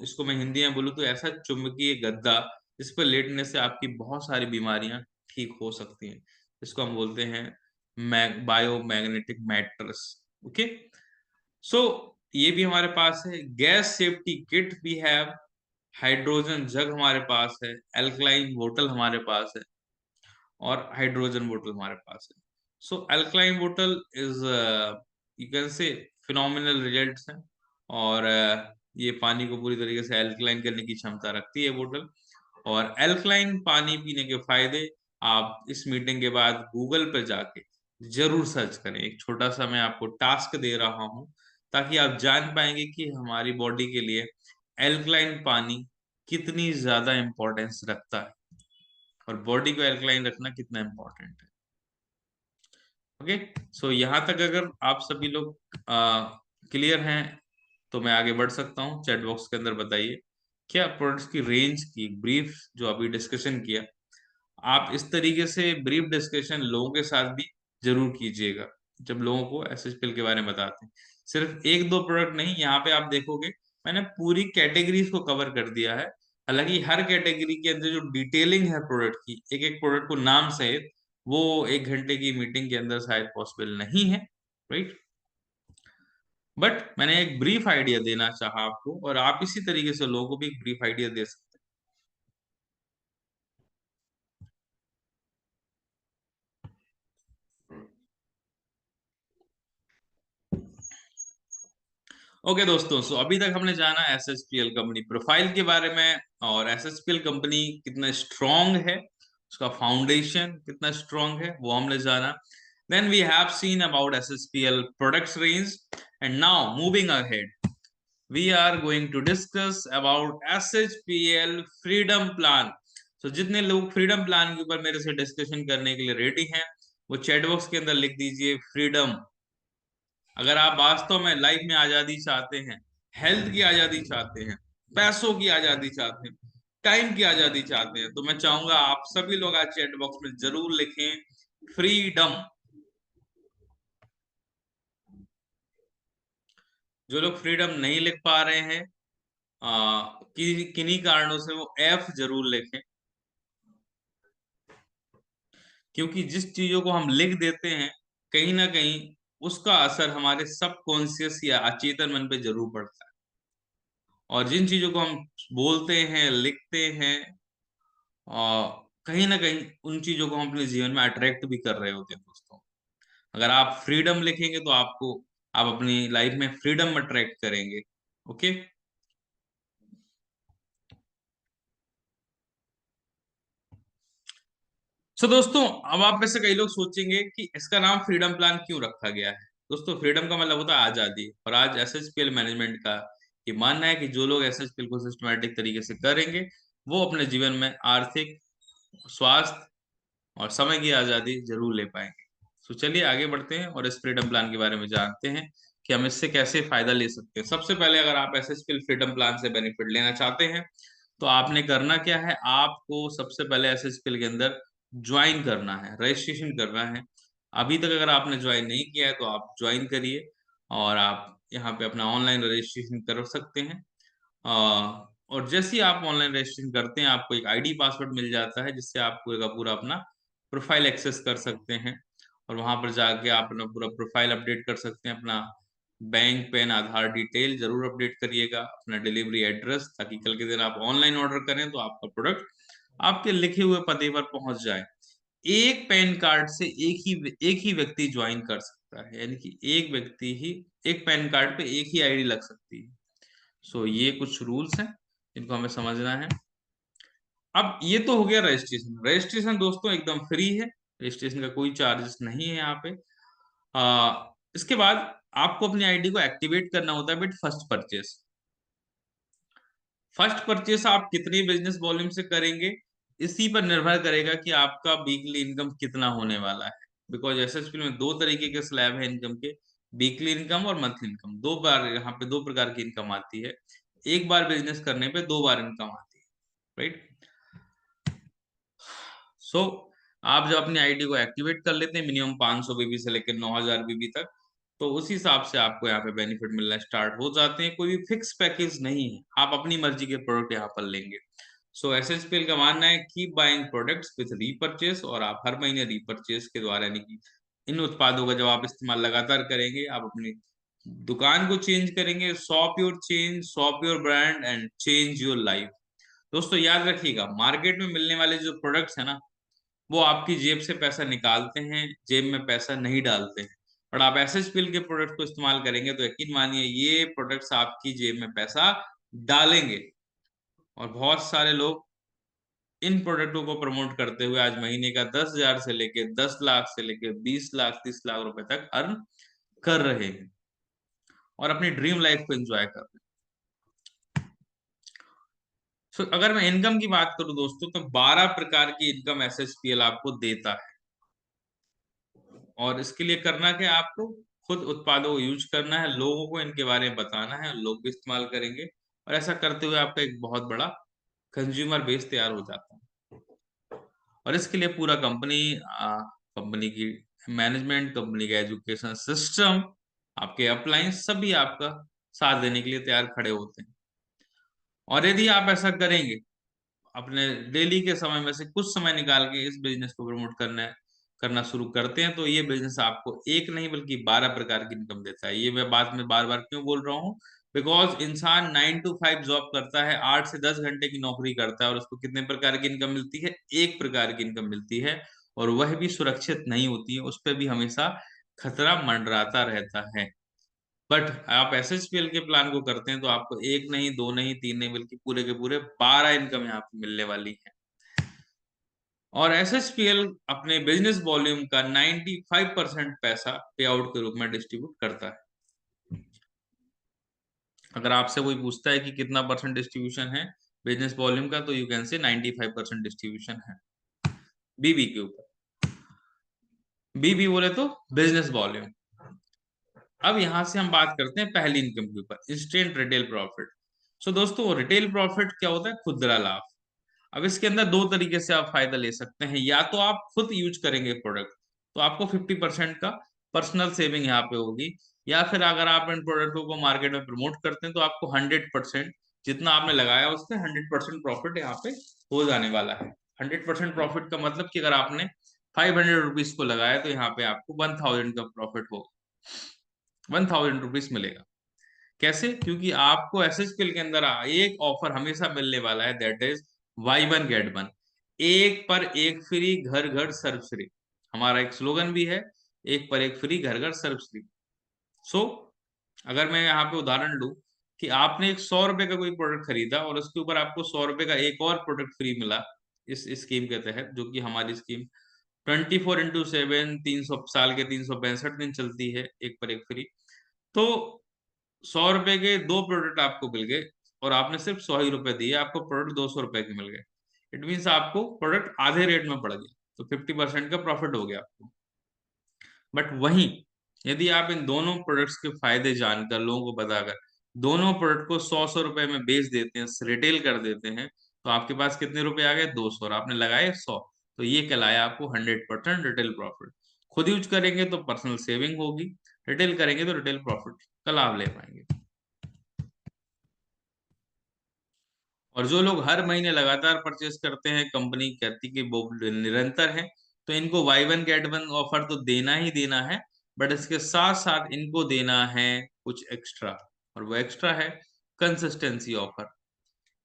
इसको मैं हिंदी में बोलूँ तो ऐसा चुंबकीय गद्दा जिस पर लेटने से आपकी बहुत सारी बीमारियां ठीक हो सकती हैं, इसको हम बोलते हैं बायोमैग्नेटिक मैट्रेस। ओके, सो ये भी हमारे पास है। गैस सेफ्टी किट भी है, हाइड्रोजन जग हमारे पास है, एल्कलाइन बोतल हमारे पास है, और हाइड्रोजन बोतल हमारे पास है। सो अल्कलाइन बोतल is you can say phenomenal results हैं, और ये पानी को पूरी तरीके से अल्कलाइन करने की क्षमता रखती है बोतल। और अल्कलाइन पानी पीने के फायदे आप इस मीटिंग के बाद गूगल पर जाके जरूर सर्च करें। एक छोटा सा मैं आपको टास्क दे रहा हूं, ताकि आप जान पाएंगे कि हमारी बॉडी के लिए अल्कलाइन पानी कितनी ज्यादा इंपॉर्टेंस रखता है, और बॉडी को एल्कलाइन रखना कितना इंपॉर्टेंट है। ओके। सो यहाँ तक अगर आप सभी लोग क्लियर हैं तो मैं आगे बढ़ सकता हूँ। चैट बॉक्स के अंदर बताइए क्या प्रोडक्ट्स की रेंज की ब्रीफ जो अभी डिस्कशन किया, आप इस तरीके से ब्रीफ डिस्कशन लोगों के साथ भी जरूर कीजिएगा जब लोगों को एसएसपीएल के बारे में बताते हैं। सिर्फ एक दो प्रोडक्ट नहीं, यहाँ पे आप देखोगे मैंने पूरी कैटेगरीज को कवर कर दिया है। हालांकि हर कैटेगरी के अंदर जो डिटेलिंग है प्रोडक्ट की, एक एक प्रोडक्ट को नाम सहित, वो 1 घंटे की मीटिंग के अंदर शायद पॉसिबल नहीं है, राइट। बट मैंने एक ब्रीफ आइडिया देना चाहा आपको, और आप इसी तरीके से लोगों को भी एक ब्रीफ आइडिया दे सकते हैं। ओके दोस्तों, सो अभी तक हमने जाना एसएसपीएल कंपनी प्रोफाइल के बारे में, और एसएसपीएल कंपनी कितना स्ट्रांग है, उसका फाउंडेशन कितना स्ट्रांग है वो हमने जाना। Then we have seen about SSPL products range, and now moving ahead we are going to discuss about SHPL freedom plan. तो जितने लोग फ्रीडम प्लान के ऊपर मेरे से डिस्कशन करने के लिए रेडी हैं, वो चैट बॉक्स के अंदर लिख दीजिए फ्रीडम। अगर आप वास्तव में लाइफ में आजादी चाहते हैं, हेल्थ की आजादी चाहते हैं, पैसों की आजादी चाहते हैं, टाइम की आजादी चाहते हैं, तो मैं चाहूंगा आप सभी लोग आज चैट बॉक्स में जरूर लिखें फ्रीडम। जो लोग फ्रीडम नहीं लिख पा रहे हैं, किन्हीं कारणों से, वो एफ जरूर लिखें। क्योंकि जिस चीजों को हम लिख देते हैं, कहीं ना कहीं उसका असर हमारे सबकॉन्शियस या अचेतन मन पे जरूर पड़ता है। और जिन चीजों को हम बोलते हैं, लिखते हैं, और कहीं ना कहीं उन चीजों को हम अपने जीवन में अट्रैक्ट भी कर रहे होते हैं दोस्तों। अगर आप फ्रीडम लिखेंगे तो आपको, आप अपनी लाइफ में फ्रीडम अट्रैक्ट करेंगे। ओके। सो दोस्तों, अब आप में से कई लोग सोचेंगे कि इसका नाम फ्रीडम प्लान क्यों रखा गया है। दोस्तों, फ्रीडम का मतलब होता है आजादी, और आज एसएचपीएल मैनेजमेंट का ये मानना है कि जो लोग एसएचपीएल को सिस्टमैटिक तरीके से करेंगे, वो अपने जीवन में आर्थिक, स्वास्थ्य और समय की आजादी जरूर ले पाएंगे। तो चलिए आगे बढ़ते हैं और इस फ्रीडम प्लान के बारे में जानते हैं कि हम इससे कैसे फायदा ले सकते हैं। सबसे पहले, अगर आप एसएसपीएल फ्रीडम प्लान से बेनिफिट लेना चाहते हैं तो आपने करना क्या है, आपको सबसे पहले एसएसपीएल के अंदर ज्वाइन करना है, रजिस्ट्रेशन करना है। अभी तक अगर आपने ज्वाइन नहीं किया है तो आप ज्वाइन करिए, और आप यहाँ पे अपना ऑनलाइन रजिस्ट्रेशन कर सकते हैं। और जैसे ही आप ऑनलाइन रजिस्ट्रेशन करते हैं, आपको एक आईडी पासवर्ड मिल जाता है, जिससे आप पूरा का पूरा अपना प्रोफाइल एक्सेस कर सकते हैं। और वहां पर जाके आप अपना पूरा प्रोफाइल अपडेट कर सकते हैं। अपना बैंक, पैन, आधार डिटेल जरूर अपडेट करिएगा, अपना डिलीवरी एड्रेस, ताकि कल के दिन आप ऑनलाइन ऑर्डर करें तो आपका प्रोडक्ट आपके लिखे हुए पते पर पहुंच जाए। एक पैन कार्ड से एक ही व्यक्ति ज्वाइन कर सकता है, यानी कि एक व्यक्ति ही, एक पैन कार्ड पे एक ही आईडी लग सकती है। सो ये कुछ रूल्स हैं जिनको हमें समझना है। अब ये तो हो गया रजिस्ट्रेशन। रजिस्ट्रेशन दोस्तों एकदम फ्री है, रजिस्ट्रेशन का कोई चार्जेस नहीं है यहाँ पे। इसके बाद आपको अपनी आईडी को एक्टिवेट करना होता है with first purchase. First purchase आप कितनी बिजनेस वॉल्यूम से करेंगे, इसी पर निर्भर करेगा कि आपका वीकली इनकम कितना होने वाला है। बिकॉज एसएसपी में दो तरीके के स्लैब है इनकम के, वीकली इनकम और मंथली इनकम। दो बार यहाँ पे दो प्रकार की इनकम आती है। एक बार बिजनेस करने पे दो बार इनकम आती है, राइट। सो आप जब अपनी आईडी को एक्टिवेट कर लेते हैं मिनिमम 500 बीबी से लेकर 9000 बीबी तक, तो उस हिसाब से आपको यहाँ पे बेनिफिट मिलना स्टार्ट हो जाते हैं। कोई भी फिक्स पैकेज नहीं है, आप अपनी मर्जी के प्रोडक्ट यहाँ पर लेंगे। सो एसएचपीएल का मानना है कीप बाइंग प्रोडक्ट्स विद रीपरचेस, और आप हर महीने रीपरचेस के द्वारा, यानी कि इन उत्पादों का जब आप इस्तेमाल लगातार करेंगे, आप अपनी दुकान को चेंज करेंगे। Shop your change, shop your brand and change your life. दोस्तों याद रखिएगा, मार्केट में मिलने वाले जो प्रोडक्ट्स है ना, वो आपकी जेब से पैसा निकालते हैं, जेब में पैसा नहीं डालते हैं। और आप एसएचपीएल के प्रोडक्ट को इस्तेमाल करेंगे तो यकीन मानिए ये प्रोडक्ट्स आपकी जेब में पैसा डालेंगे। और बहुत सारे लोग इन प्रोडक्टों को प्रमोट करते हुए आज महीने का 10,000 से लेके 10 लाख से लेके 20 लाख 30 लाख रुपए तक अर्न कर रहे हैं, और अपनी ड्रीम लाइफ को एंजॉय कर रहे हैं। सो अगर मैं इनकम की बात करूं दोस्तों, तो 12 प्रकार की इनकम एसएचपीएल आपको देता है। और इसके लिए करना क्या, आपको खुद उत्पादों को यूज करना है, लोगों को इनके बारे में बताना है, लोग भी इस्तेमाल करेंगे, और ऐसा करते हुए आपका एक बहुत बड़ा कंज्यूमर बेस तैयार हो जाता है। और इसके लिए पूरा कंपनी की मैनेजमेंट, कंपनी का एजुकेशन सिस्टम, आपके अप्लायंस सभी आपका साथ देने के लिए तैयार खड़े होते हैं। और यदि आप ऐसा करेंगे, अपने डेली के समय में से कुछ समय निकाल के इस बिजनेस को प्रमोट करना शुरू करते हैं, तो ये बिजनेस आपको एक नहीं बल्कि 12 प्रकार की इनकम देता है। ये मैं बात में बार बार क्यों बोल रहा हूँ, बिकॉज इंसान 9 to 5 जॉब करता है, 8 से 10 घंटे की नौकरी करता है, और उसको कितने प्रकार की इनकम मिलती है, एक प्रकार की इनकम मिलती है, और वह भी सुरक्षित नहीं होती है, उस पर भी हमेशा खतरा मंडराता रहता है। बट आप एसएचपीएल के प्लान को करते हैं तो आपको एक नहीं, दो नहीं, तीन नहीं, बल्कि पूरे के पूरे 12 इनकम यहाँ पे मिलने वाली है। और एसएचपीएल अपने बिजनेस वॉल्यूम का 95% पैसा पे आउट के रूप में डिस्ट्रीब्यूट करता है। अगर आपसे कोई पूछता है कि कितना परसेंट डिस्ट्रीब्यूशन है बिजनेस वॉल्यूम का, तो यू कैन से 95% डिस्ट्रीब्यूशन है बीबी के ऊपर। बीबी बोले तो बिजनेस वॉल्यूम। अब यहां से हम बात करते हैं पहली इनकम के ऊपर, इंस्टेंट रिटेल प्रॉफिट। सो दोस्तों, रिटेल प्रॉफिट क्या होता है, खुदरा लाभ। अब इसके अंदर दो तरीके से आप फायदा ले सकते हैं, या तो आप खुद यूज करेंगे प्रोडक्ट, तो आपको 50% का पर्सनल सेविंग यहाँ पे होगी, या फिर अगर आप इन प्रोडक्टों को मार्केट में प्रमोट करते हैं तो आपको 100%, जितना आपने लगाया उससे 100% प्रॉफिट यहाँ पे हो जाने वाला है। 100% प्रॉफिट का मतलब कि अगर आपने 500 रुपीज को लगाया तो यहाँ पे आपको 1000 का प्रॉफिट होगा, 1000 रुपीज मिलेगा। कैसे? क्योंकि आपको एसएचपीएल के अंदर एक ऑफर हमेशा मिलने वाला है, that is by one get one, एक पर एक फ्री, घर घर सर्व फ्री। हमारा एक स्लोगन भी है, एक पर एक फ्री, घर घर सर्व फ्री। सो अगर मैं यहाँ पे उदाहरण लूं कि आपने एक 100 रुपए का कोई प्रोडक्ट खरीदा और उसके ऊपर आपको 100 रुपए का एक और प्रोडक्ट फ्री मिला इस स्कीम के तहत, जो कि हमारी स्कीम 24x7 300 साल के 365 दिन चलती है, एक पर एक फ्री। तो 100 रुपए के दो प्रोडक्ट आपको मिल गए, और आपने सिर्फ 100 ही रुपए दिए, आपको प्रोडक्ट 200 रुपए के मिल गए। इट मीन्स आपको प्रोडक्ट आधे रेट में पड़ गया, तो 50% का प्रॉफिट हो गया आपको। बट वहीं यदि आप इन दोनों प्रोडक्ट्स के फायदे जानकर, लोगों को बताकर, दोनों प्रोडक्ट को 100 100 रुपए में बेच देते हैं, रिटेल कर देते हैं, तो आपके पास कितने रुपए आ गए, 200, और आपने लगाए 100। तो ये कहलाया आपको 100% रिटेल प्रॉफिट। खुद यूज करेंगे तो पर्सनल सेविंग होगी, रिटेल करेंगे तो रिटेल प्रॉफिट का लाभ ले पाएंगे। और जो लोग हर महीने लगातार परचेस करते हैं, कंपनी कहती कि वो निरंतर है, तो इनको by one get one offer तो देना ही देना है, बट इसके साथ साथ इनको देना है कुछ एक्स्ट्रा, और वो एक्स्ट्रा है कंसिस्टेंसी ऑफर।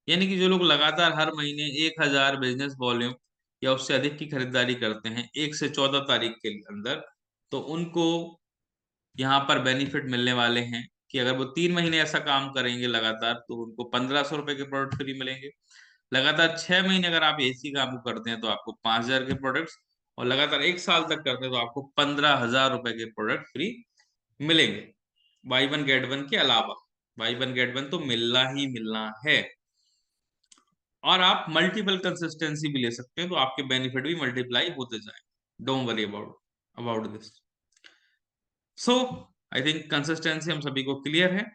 यानी कि जो लोग लगातार हर महीने 1000 बिजनेस वॉल्यूम या उससे अधिक की खरीदारी करते हैं 1 से 14 तारीख के अंदर, तो उनको यहाँ पर बेनिफिट मिलने वाले हैं कि अगर वो 3 महीने ऐसा काम करेंगे लगातार, तो उनको 1500 रुपए के प्रोडक्ट फ्री मिलेंगे। लगातार 6 महीने अगर आप इसी काम को करते हैं तो आपको 5000 के प्रोडक्ट्स, और लगातार 1 साल तक करते हैं तो आपको 15,000 रुपए के प्रोडक्ट फ्री मिलेंगे, बाई वन गेट वन के अलावा। बाई वन गेट वन तो मिलना ही मिलना है। और आप मल्टीपल कंसिस्टेंसी भी ले सकते हैं, तो आपके बेनिफिट भी मल्टीप्लाई होते जाए। Don't worry about about this. So I think consistency हम सभी को क्लियर है।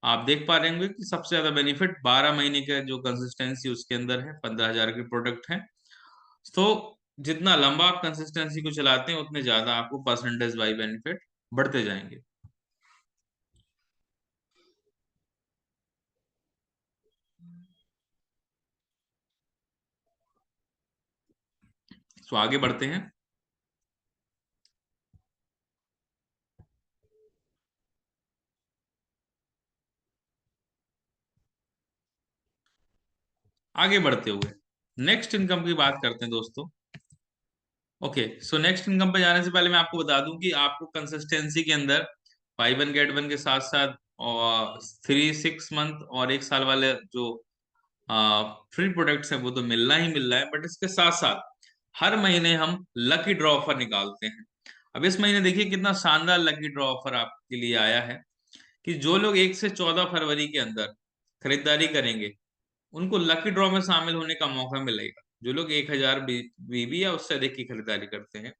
आप देख पा रहे होंगे कि सबसे ज्यादा बेनिफिट 12 महीने का जो कंसिस्टेंसी उसके अंदर है, 15,000 के प्रोडक्ट है। तो जितना लंबा आप कंसिस्टेंसी को चलाते हैं उतने ज्यादा आपको परसेंटेज बाई बेनिफिट बढ़ते जाएंगे। तो आगे बढ़ते हैं। आगे बढ़ते हुए नेक्स्ट इनकम की बात करते हैं दोस्तों। ओके, सो नेक्स्ट इनकम पे जाने से पहले मैं आपको बता दूं कि आपको कंसिस्टेंसी के अंदर बाई वन गेट वन के साथ साथ और 3 6 मंथ और 1 साल वाले जो फ्री प्रोडक्ट्स हैं वो तो मिलना ही मिल रहा है, बट इसके साथ साथ हर महीने हम लकी ड्रॉ ऑफर निकालते हैं। अब इस महीने देखिए कितना शानदार लकी ड्रॉ ऑफर आपके लिए आया है, कि जो लोग 1 से 14 फरवरी के अंदर खरीदारी करेंगे उनको लकी ड्रॉ में शामिल होने का मौका मिलेगा, जो लोग 1000 बीबी या उससे अधिक की खरीदारी करते हैं।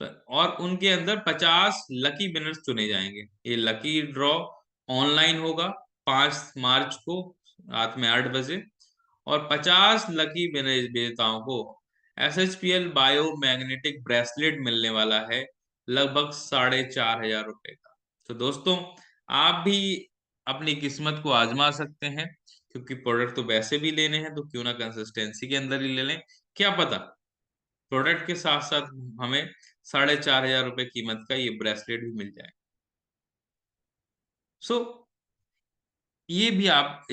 तो और उनके अंदर 50 लकी विनर्स चुने जाएंगे। ये लकी ड्रॉ ऑनलाइन होगा 5 मार्च को रात में 8 बजे। और 50 लकी विजेताओं को SHPL बायो मैग्नेटिक ब्रेसलेट मिलने वाला है, लगभग 4,500 रुपए का। तो दोस्तों, आप भी अपनी किस्मत को आजमा सकते हैं, क्योंकि प्रोडक्ट तो वैसे भी लेने हैं, तो क्यों ना कंसिस्टेंसी के अंदर ही ले लें। क्या पता प्रोडक्ट के साथ साथ हमें 4,500 रुपए कीमत का ये ब्रेसलेट भी मिल जाए। सो ये भी आप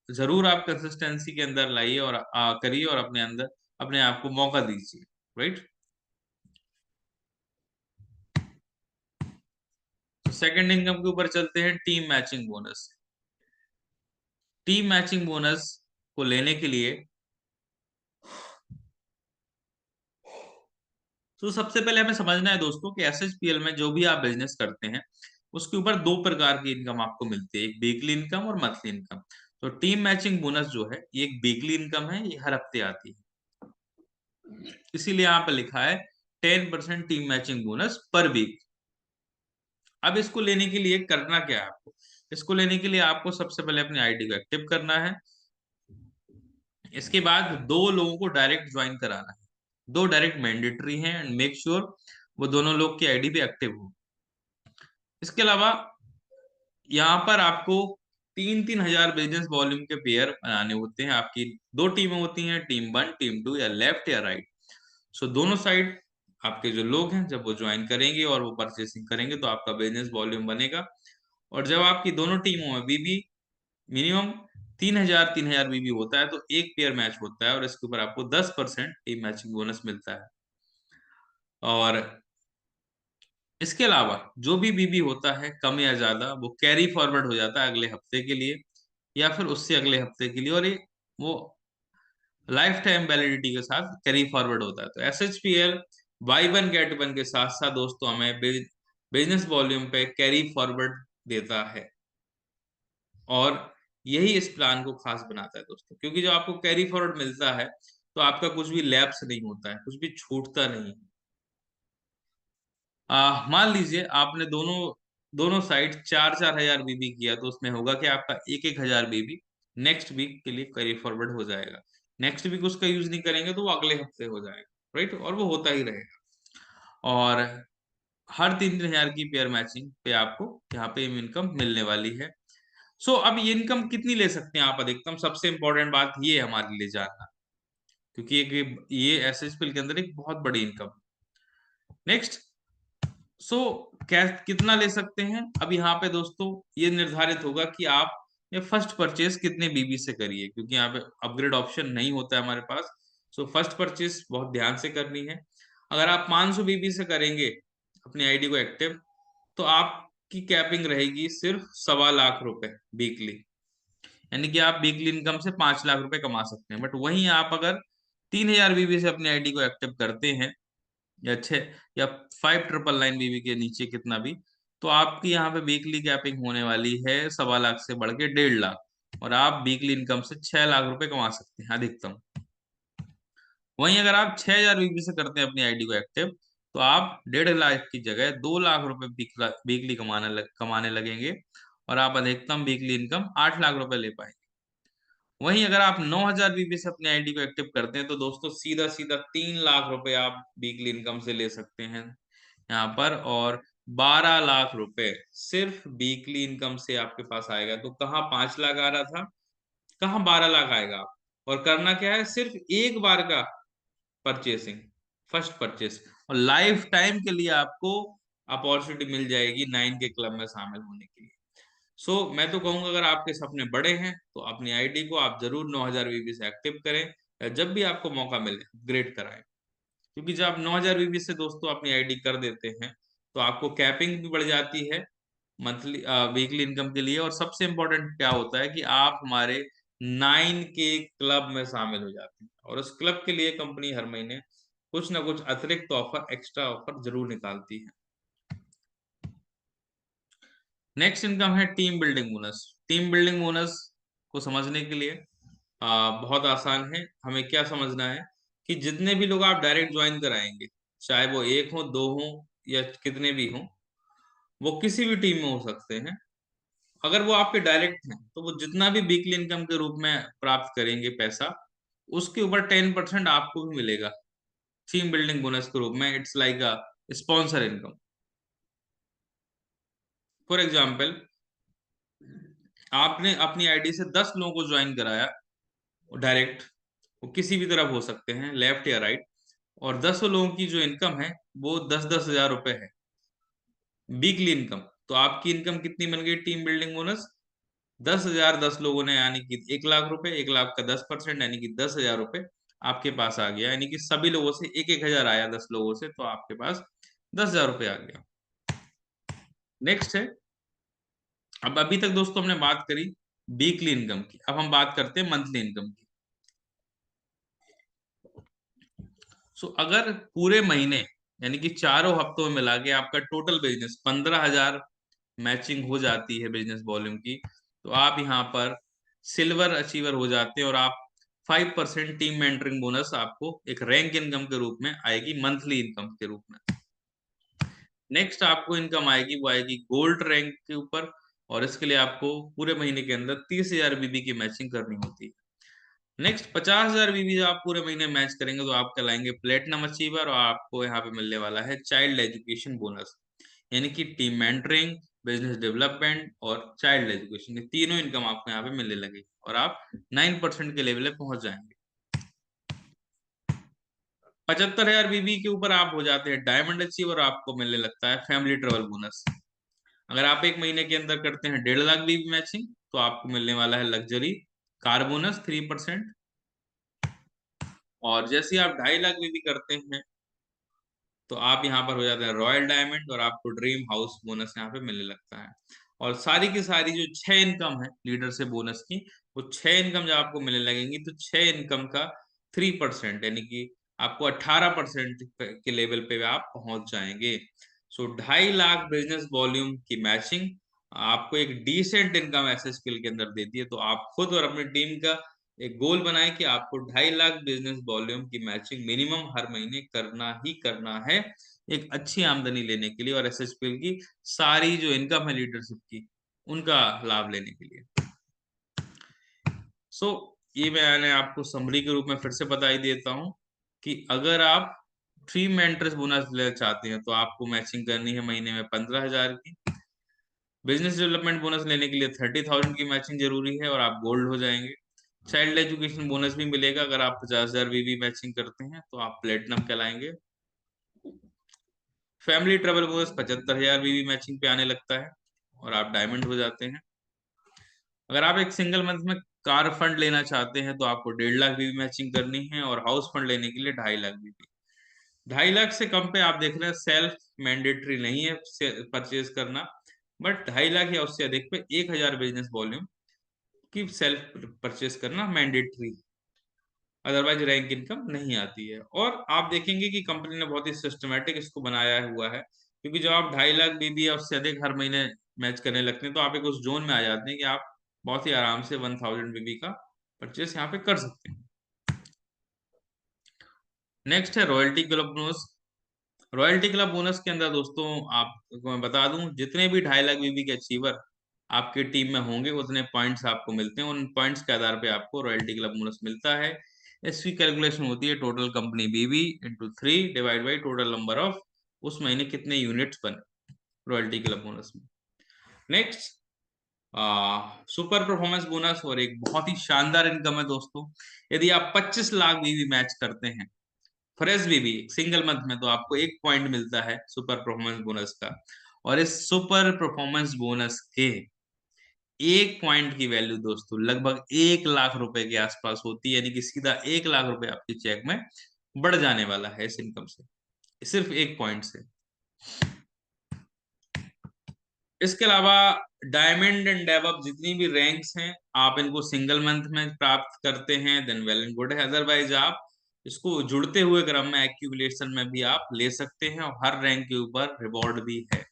जरूर आप कंसिस्टेंसी के अंदर लाइए और करिए और अपने अंदर अपने आप को मौका दीजिए। राइट। तो सेकंड इनकम के ऊपर चलते हैं, team matching bonus. Team matching bonus को लेने के लिए तो सबसे पहले हमें समझना है दोस्तों कि SHPL में जो भी आप बिजनेस करते हैं, उसके ऊपर दो प्रकार की इनकम आपको मिलती है, एक वीकली इनकम और मंथली इनकम। तो टीम मैचिंग बोनस जो है ये एक वीकली इनकम है, ये हर हफ्ते आती है। इसीलिए यहाँ पे लिखा है 10% team matching bonus per week. अब इसको लेने के लिए करना क्या है आपको? इसको लेने के लिए आपको सबसे पहले अपनी आईडी को एक्टिव करना है। इसके बाद दो लोगों को डायरेक्ट ज्वाइन कराना है। दो डायरेक्ट मैंडेटरी हैं, एंड मेक श्योर वो दोनों लोग की आईडी भी एक्टिव हो। इसके अलावा यहाँ पर आपको 3-3 हजार बिजनेस वॉल्यूम के पेयर बनाने होते हैं। आपकी दो टीमें होती हैं, टीम 1 टीम 2, या लेफ्ट या राइट। सो दोनों साइड आपके जो लोग हैं, जब वो ज्वाइन करेंगे और वो परचेसिंग करेंगे, तो आपका बिजनेस वॉल्यूम बनेगा। और जब आपकी दोनों टीमों में बीबी मिनिमम 3,000 बीबी होता है, तो एक पेयर मैच होता है, और इसके ऊपर आपको 10% टीम मैचिंग बोनस मिलता है। और इसके अलावा जो भी बीबी होता है, कम या ज्यादा, वो कैरी फॉरवर्ड हो जाता है अगले हफ्ते के लिए, या फिर उससे अगले हफ्ते के लिए, और ये वो लाइफ टाइम वैलिडिटी के साथ कैरी फॉरवर्ड होता है। तो SHPL buy 1 get 1 के साथ साथ दोस्तों हमें बिजनेस वॉल्यूम पे कैरी फॉरवर्ड देता है। और यही इस प्लान को खास बनाता है दोस्तों, क्योंकि जब आपको कैरी फॉरवर्ड मिलता है, तो आपका कुछ भी लैप्स नहीं होता है, कुछ भी छूटता नहीं है। मान लीजिए आपने दोनों दोनों साइड 4-4 हजार बीबी किया, तो उसमें होगा कि आपका 1-1 हजार बीबी नेक्स्ट वीक के लिए कैरी फॉरवर्ड हो जाएगा। नेक्स्ट वीक उसका यूज नहीं करेंगे तो वो अगले हफ्ते हो जाएगा। राइट। और वो होता ही रहेगा। और हर 3-3 हजार की पेयर मैचिंग पे आपको यहाँ पे इनकम मिलने वाली है। सो अब ये इनकम कितनी ले सकते हैं आप अधिकतम? सबसे इंपॉर्टेंट बात ये है हमारे लिए जानना, क्योंकि ये SHPL के अंदर एक बहुत बड़ी इनकम। नेक्स्ट, सो क्या कितना ले सकते हैं? अब यहाँ पे दोस्तों ये निर्धारित होगा कि आप ये फर्स्ट परचेस कितने बीबी से करिए, क्योंकि यहाँ पे अपग्रेड ऑप्शन नहीं होता है हमारे पास। सो फर्स्ट परचेस बहुत ध्यान से करनी है। अगर आप 500 बीबी से करेंगे अपनी आईडी को एक्टिव, तो आपकी कैपिंग रहेगी सिर्फ 1.25 लाख रुपए वीकली। यानी कि आप वीकली इनकम से 5 लाख रुपए कमा सकते हैं। बट वहीं आप अगर 3,000 बीबी से अपनी आईडी को एक्टिव करते हैं, या 6 या 5,999 बीबी के नीचे कितना भी, तो आपकी यहाँ पे वीकली कैपिंग होने वाली है 1.25 लाख से बढ़ के 1.5 लाख, और आप वीकली इनकम से 6 लाख रुपए कमा सकते हैं अधिकतम। वहीं अगर आप 6,000 बीबी से करते हैं अपनी आईडी को एक्टिव, तो आप 1.5 लाख की जगह 2 लाख रुपए वीकली कमाने लगेंगे, और आप अधिकतम वीकली इनकम 8 लाख रुपए ले पाएंगे। वहीं अगर आप 9,000 बीबी से अपने आईडी को एक्टिव करते हैं, तो दोस्तों सीधा सीधा 3 लाख रुपए आप वीकली इनकम से ले सकते हैं यहाँ पर। और 12 लाख रुपए सिर्फ वीकली इनकम से आपके पास आएगा। तो कहाँ 5 लाख आ रहा था, कहाँ 12 लाख आएगा। और करना क्या है, सिर्फ एक बार का परचेसिंग, फर्स्ट परचेस, और लाइफ टाइम के लिए आपको अपॉर्चुनिटी मिल जाएगी 9 के क्लब में शामिल होने के लिए। मैं तो कहूंगा, अगर आपके सपने बड़े हैं, तो अपनी आईडी को आप जरूर 9,000 बीबी से एक्टिव करें, या जब भी आपको मौका मिले अपग्रेड कराएं। क्योंकि जब आप 9,000 बीबी से दोस्तों अपनी आईडी कर देते हैं, तो आपको कैपिंग भी बढ़ जाती है मंथली वीकली इनकम के लिए। और सबसे इंपॉर्टेंट क्या होता है कि आप हमारे 9 के क्लब में शामिल हो जाते हैं, और उस क्लब के लिए कंपनी हर महीने कुछ ना कुछ अतिरिक्त ऑफर, एक्स्ट्रा ऑफर जरूर निकालती है। नेक्स्ट इनकम है team building bonus. Team building bonus को समझने के लिए बहुत आसान है। हमें क्या समझना है कि जितने भी लोग आप डायरेक्ट ज्वाइन कराएंगे, चाहे वो एक हो, दो हो, या कितने भी हो, वो किसी भी टीम में हो सकते हैं। अगर वो आपके डायरेक्ट हैं तो वो जितना भी वीकली इनकम के रूप में प्राप्त करेंगे पैसा, उसके ऊपर 10% आपको भी मिलेगा टीम बिल्डिंग बोनस के रूप में। It's like a sponsor income. For example, आपने अपनी आईडी से 10 लोगों को ज्वाइन कराया डायरेक्ट, वो किसी भी तरफ हो सकते हैं, लेफ्ट या राइट, और 10 लोगों की जो इनकम है वो 10-10 हजार रुपए है वीकली इनकम। तो आपकी इनकम कितनी बन गई टीम बिल्डिंग बोनस? 10 हजार, 10 लोगों ने, यानी कि 1 लाख रुपए, 1 लाख का 10% यानी कि 10 हजार रुपए आपके पास आ गया, यानी कि सभी लोगों से एक एक हजार आया, 10 लोगों से, तो आपके पास 10 हजार रुपए आ गया। नेक्स्ट है, अब अभी तक दोस्तों हमने बात करी वीकली इनकम की, अब हम बात करते हैं मंथली इनकम की। सो अगर पूरे महीने यानी कि चारों हफ्तों में मिला के आपका टोटल बिजनेस 15 हजार मैचिंग हो जाती है बिजनेस वॉल्यूम की, तो आप यहाँ पर सिल्वर अचीवर हो जाते हैं, और आप 5% टीम मेंटरिंग बोनस आपको एक रैंक इनकम के रूप में आएगी, मंथली इनकम के रूप में। नेक्स्ट आपको इनकम आएगी, वो आएगी गोल्ड रैंक के ऊपर, और इसके लिए आपको पूरे महीने के अंदर 30 हजार बीबी की मैचिंग करनी होती है। नेक्स्ट 50 हजार बीबी जब आप पूरे महीने मैच करेंगे तो आप कहलाएंगे प्लेटिनम अचीवर, और आपको यहाँ पे मिलने वाला है चाइल्ड एजुकेशन बोनस, यानी कि टीम मेंटरिंग, बिजनेस डेवलपमेंट और चाइल्ड एजुकेशन, ये तीनों इनकम आपको यहाँ पे मिलने लगेगी, और आप 9% के लेवल पे पहुंच जाएंगे। 75 हजार बीबी के ऊपर आप हो जाते हैं डायमंड अचीवर, और आपको मिलने लगता है फैमिली ट्रेवल बोनस। अगर आप एक महीने के अंदर करते हैं 1.5 लाख बीबी मैचिंग, तो आपको मिलने वाला है लग्जरी कार बोनस 3%। और जैसे ही आप 2.5 लाख बीबी करते हैं तो आप यहाँ पर हो जाते हैं रॉयल डायमंड, और आपको ड्रीम हाउस बोनस यहाँ पे मिलने लगता है। और सारी की सारी जो 6 इनकम है लीडर से बोनस की, वो 6 इनकम जब आपको मिलने लगेंगी तो 6 इनकम का 3% यानी कि आपको 18% के लेवल पे आप पहुंच जाएंगे। सो 2.5 लाख बिजनेस वॉल्यूम की मैचिंग आपको एक डिसेंट इनकम ऐसे स्किल के अंदर देती है। तो आप खुद और अपनी टीम का एक गोल बनाए कि आपको 2.5 लाख बिजनेस वॉल्यूम की मैचिंग मिनिमम हर महीने करना ही करना है, एक अच्छी आमदनी लेने के लिए, और एसएचपीएल की सारी जो इनकम है लीडरशिप की, उनका लाभ लेने के लिए। सो ये मैंने आपको समरी के रूप में फिर से बता ही देता हूँ कि अगर आप थ्री मेंटर्स बोनस लेना चाहते हैं तो आपको मैचिंग करनी है महीने में 15 हजार की। बिजनेस डेवलपमेंट बोनस लेने के लिए 30,000 की मैचिंग जरूरी है, और आप गोल्ड हो जाएंगे। चाइल्ड एजुकेशन बोनस भी मिलेगा, अगर आप 50 हजार बीबी मैचिंग करते हैं तो आप प्लेटिनम कहलाएंगे। फैमिली ट्रेवल बोनस 75 हजार बीबी मैचिंग पे आने लगता है, और आप डायमंड हो जाते हैं। अगर आप एक सिंगल मंथ में कार फंड लेना चाहते हैं तो आपको 1.5 लाख बीबी मैचिंग करनी है, और हाउस फंड लेने के लिए 2.5 लाख बीबी। 2.5 लाख से कम पे आप देख रहे हैं सेल्फ मैंडेटरी नहीं है परचेज करना, बट 2.5 लाख या उससे अधिक पे 1 हजार बिजनेस वॉल्यूम की सेल्फ परचेस करना मैंडेटरी, अदरवाइज रैंक इनकम नहीं आती है। और आप देखेंगे कि कंपनी ने बहुत ही सिस्टमेटिक इसको बनाया हुआ है, क्योंकि जब आप 2.5 लाख बीबी या उससे अधिक हर महीने मैच करने लगते हैं तो आप एक उस जोन में आ जाते हैं कि आप बहुत ही आराम से 1000 बीबी का परचेस यहाँ पे कर सकते हैं। नेक्स्ट है royalty club bonus. Royalty club bonus के अंदर दोस्तों आपको मैं बता दूं, जितने भी 2.5 लाख बीबी के अचीवर आपके टीम में होंगे उतने पॉइंट्स आपको मिलते हैं, उन पॉइंट्स के आधार पे आपको रॉयल्टी क्लब बोनस मिलता है। इसकी कैलकुलेशन होती है total company BV into 3 divide by total number of उस महीने कितने यूनिट्स बने रॉयल्टी क्लब बोनस में। नेक्स्ट सुपर परफॉर्मेंस बोनस, और एक बहुत ही शानदार इनकम है दोस्तों। यदि आप 25 लाख बीबी मैच करते हैं फ्रेश बीबी सिंगल मंथ में, तो आपको 1 पॉइंट मिलता है सुपर परफॉर्मेंस बोनस का। और इस सुपर परफॉर्मेंस बोनस के 1 पॉइंट की वैल्यू दोस्तों लगभग 1 लाख रुपए के आसपास होती है, यानी कि सीधा 1 लाख रुपए आपके चेक में बढ़ जाने वाला है इस इनकम से, सिर्फ 1 पॉइंट से। इसके अलावा डायमंड एंड डेवलप जितनी भी रैंक्स हैं, आप इनको सिंगल मंथ में प्राप्त करते हैं देन वेल एंड गुड है, अदरवाइज आप इसको जुड़ते हुए क्रम में एक्यूमुलेशन में भी आप ले सकते हैं, और हर रैंक के ऊपर रिवॉर्ड भी है।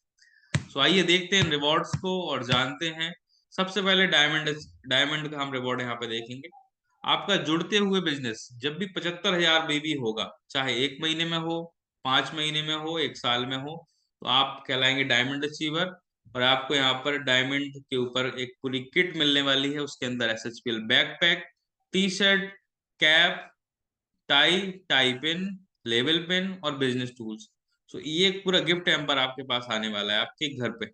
सो आइए देखते हैं रिवॉर्ड्स को और जानते हैं। सबसे पहले डायमंड डायमंड का हम रिवॉर्ड यहाँ पे देखेंगे। आपका जुड़ते हुए बिजनेस जब भी 75 हजार बीबी होगा, चाहे एक महीने में हो, 5 महीने में हो, 1 साल में हो, तो आप कहलाएंगे डायमंड अचीवर। और आपको यहाँ पर डायमंड के ऊपर एक पूरी किट मिलने वाली है, उसके अंदर SHPL backpack, T shirt, cap, tie, tie pin, level pin और बिजनेस टूल्स। सो ये एक पूरा गिफ्ट हैम्पर आपके पास आने वाला है आपके घर पे।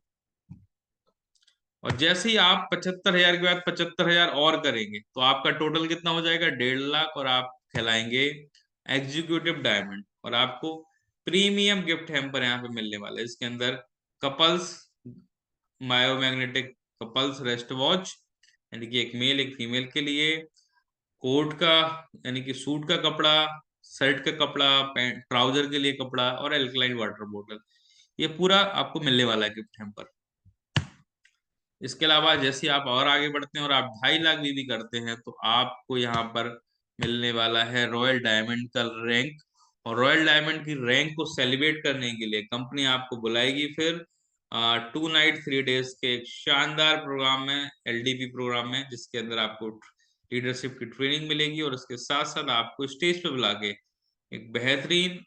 और जैसे ही आप 75,000 के बाद 75,000 और करेंगे तो आपका टोटल कितना हो जाएगा, 1.5 लाख, और आप कहलाएंगे एग्जीक्यूटिव डायमंड। और आपको प्रीमियम गिफ्ट हैम्पर यहाँ पे मिलने वाला है, इसके अंदर कपल्स मायोमैग्नेटिक कपल्स रेस्ट वॉच, यानी कि एक मेल एक फीमेल के लिए, कोट का यानी कि सूट का कपड़ा, शर्ट का कपड़ा, पैंट ट्राउजर के लिए कपड़ा, और एल्कलाइन वाटर बोतल, ये पूरा आपको मिलने वाला है गिफ्ट हैम्पर। इसके अलावा जैसे आप और आगे बढ़ते हैं और आप 2.5 लाख भी करते हैं तो आपको यहाँ पर मिलने वाला है रॉयल डायमंड का रैंक। और रॉयल डायमंड की रैंक को सेलिब्रेट करने के लिए कंपनी आपको बुलाएगी फिर 2 नाइट 3 डेज के एक शानदार प्रोग्राम में, एलडीपी प्रोग्राम में, जिसके अंदर आपको लीडरशिप की ट्रेनिंग मिलेगी और उसके साथ साथ आपको स्टेज पे बुला के एक बेहतरीन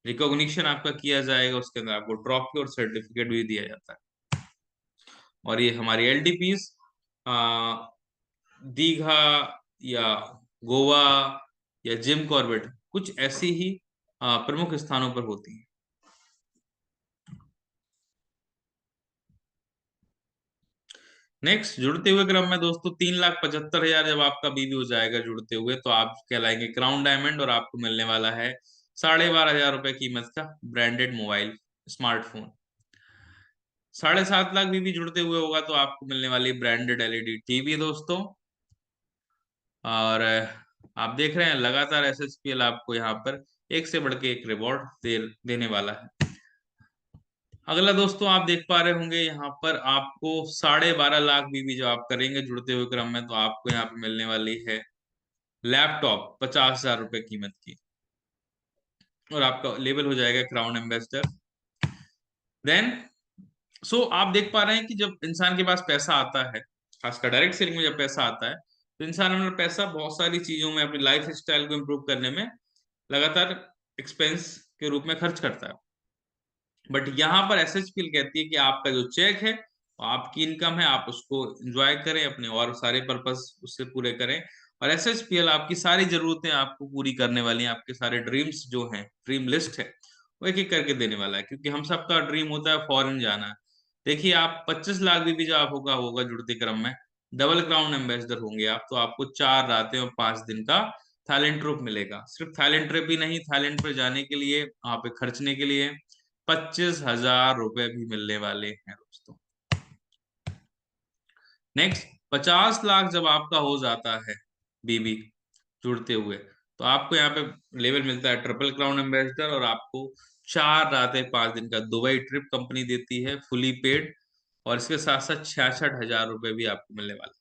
रिकॉग्निशन आपका किया जाएगा। उसके अंदर आपको ट्रॉफी और सर्टिफिकेट भी दिया जाता है। और ये हमारी एलडीपीज दीघा या गोवा या जिम कॉर्बेट, कुछ ऐसी ही प्रमुख स्थानों पर होती है। नेक्स्ट, जुड़ते हुए क्रम में दोस्तों 3,75,000 जब आपका बीबी हो जाएगा जुड़ते हुए तो आप कहलाएंगे क्राउन डायमंड, और आपको मिलने वाला है 12,500 रुपए कीमत का ब्रांडेड मोबाइल स्मार्टफोन। 7.5 लाख बीबी जुड़ते हुए होगा तो आपको मिलने वाली ब्रांडेड एलईडी टीवी दोस्तों। और आप देख रहे हैं लगातार एसएचपीएल आपको यहाँ पर एक से बढ़ के एक रिवॉर्ड देने वाला है। अगला दोस्तों आप देख पा रहे होंगे यहाँ पर आपको 12.5 लाख बीबी जो आप करेंगे जुड़ते हुए क्रम में तो आपको यहाँ पे मिलने वाली है लैपटॉप 50,000 रुपए कीमत की, और आपका लेबल हो जाएगा क्राउन एम्बेसडर। देन आप देख पा रहे हैं कि जब इंसान के पास पैसा आता है, खासकर डायरेक्ट सेलिंग में जब पैसा आता है, तो इंसान अपना पैसा बहुत सारी चीजों में, अपनी लाइफ स्टाइल को इम्प्रूव करने में लगातार एक्सपेंस के रूप में खर्च करता है। बट यहाँ पर एसएचपीएल कहती है कि आपका जो चेक है, आपकी इनकम है, आप उसको एंजॉय करें, अपने और सारे पर्पस उससे पूरे करें। और एसएचपीएल आपकी सारी जरूरतें आपको पूरी करने वाली हैं, आपके सारे ड्रीम्स जो हैं, ड्रीम लिस्ट है, वो एक एक करके देने वाला है, क्योंकि हम सबका ड्रीम होता है फॉरेन जाना। देखिए आप 25 लाख भी जो आप होगा होगा जुड़ते क्रम में डबल क्राउन एम्बेसडर होंगे आप, तो आपको 4 रातें और 5 दिन का थाईलैंड ट्रिप मिलेगा। सिर्फ थाईलैंड ट्रिप ही नहीं, थाईलैंड पर जाने के लिए, वहां पे खर्चने के लिए 25,000 रुपए भी मिलने वाले हैं दोस्तों। नेक्स्ट, 50 लाख जब आपका हो जाता है बीबी जुड़ते हुए तो आपको यहाँ पे लेवल मिलता है ट्रिपल क्राउन एम्बेसडर, और आपको 4 रातें 5 दिन का दुबई ट्रिप कंपनी देती है फुली पेड। और इसके साथ साथ 66,000 रुपए भी आपको मिलने वाले।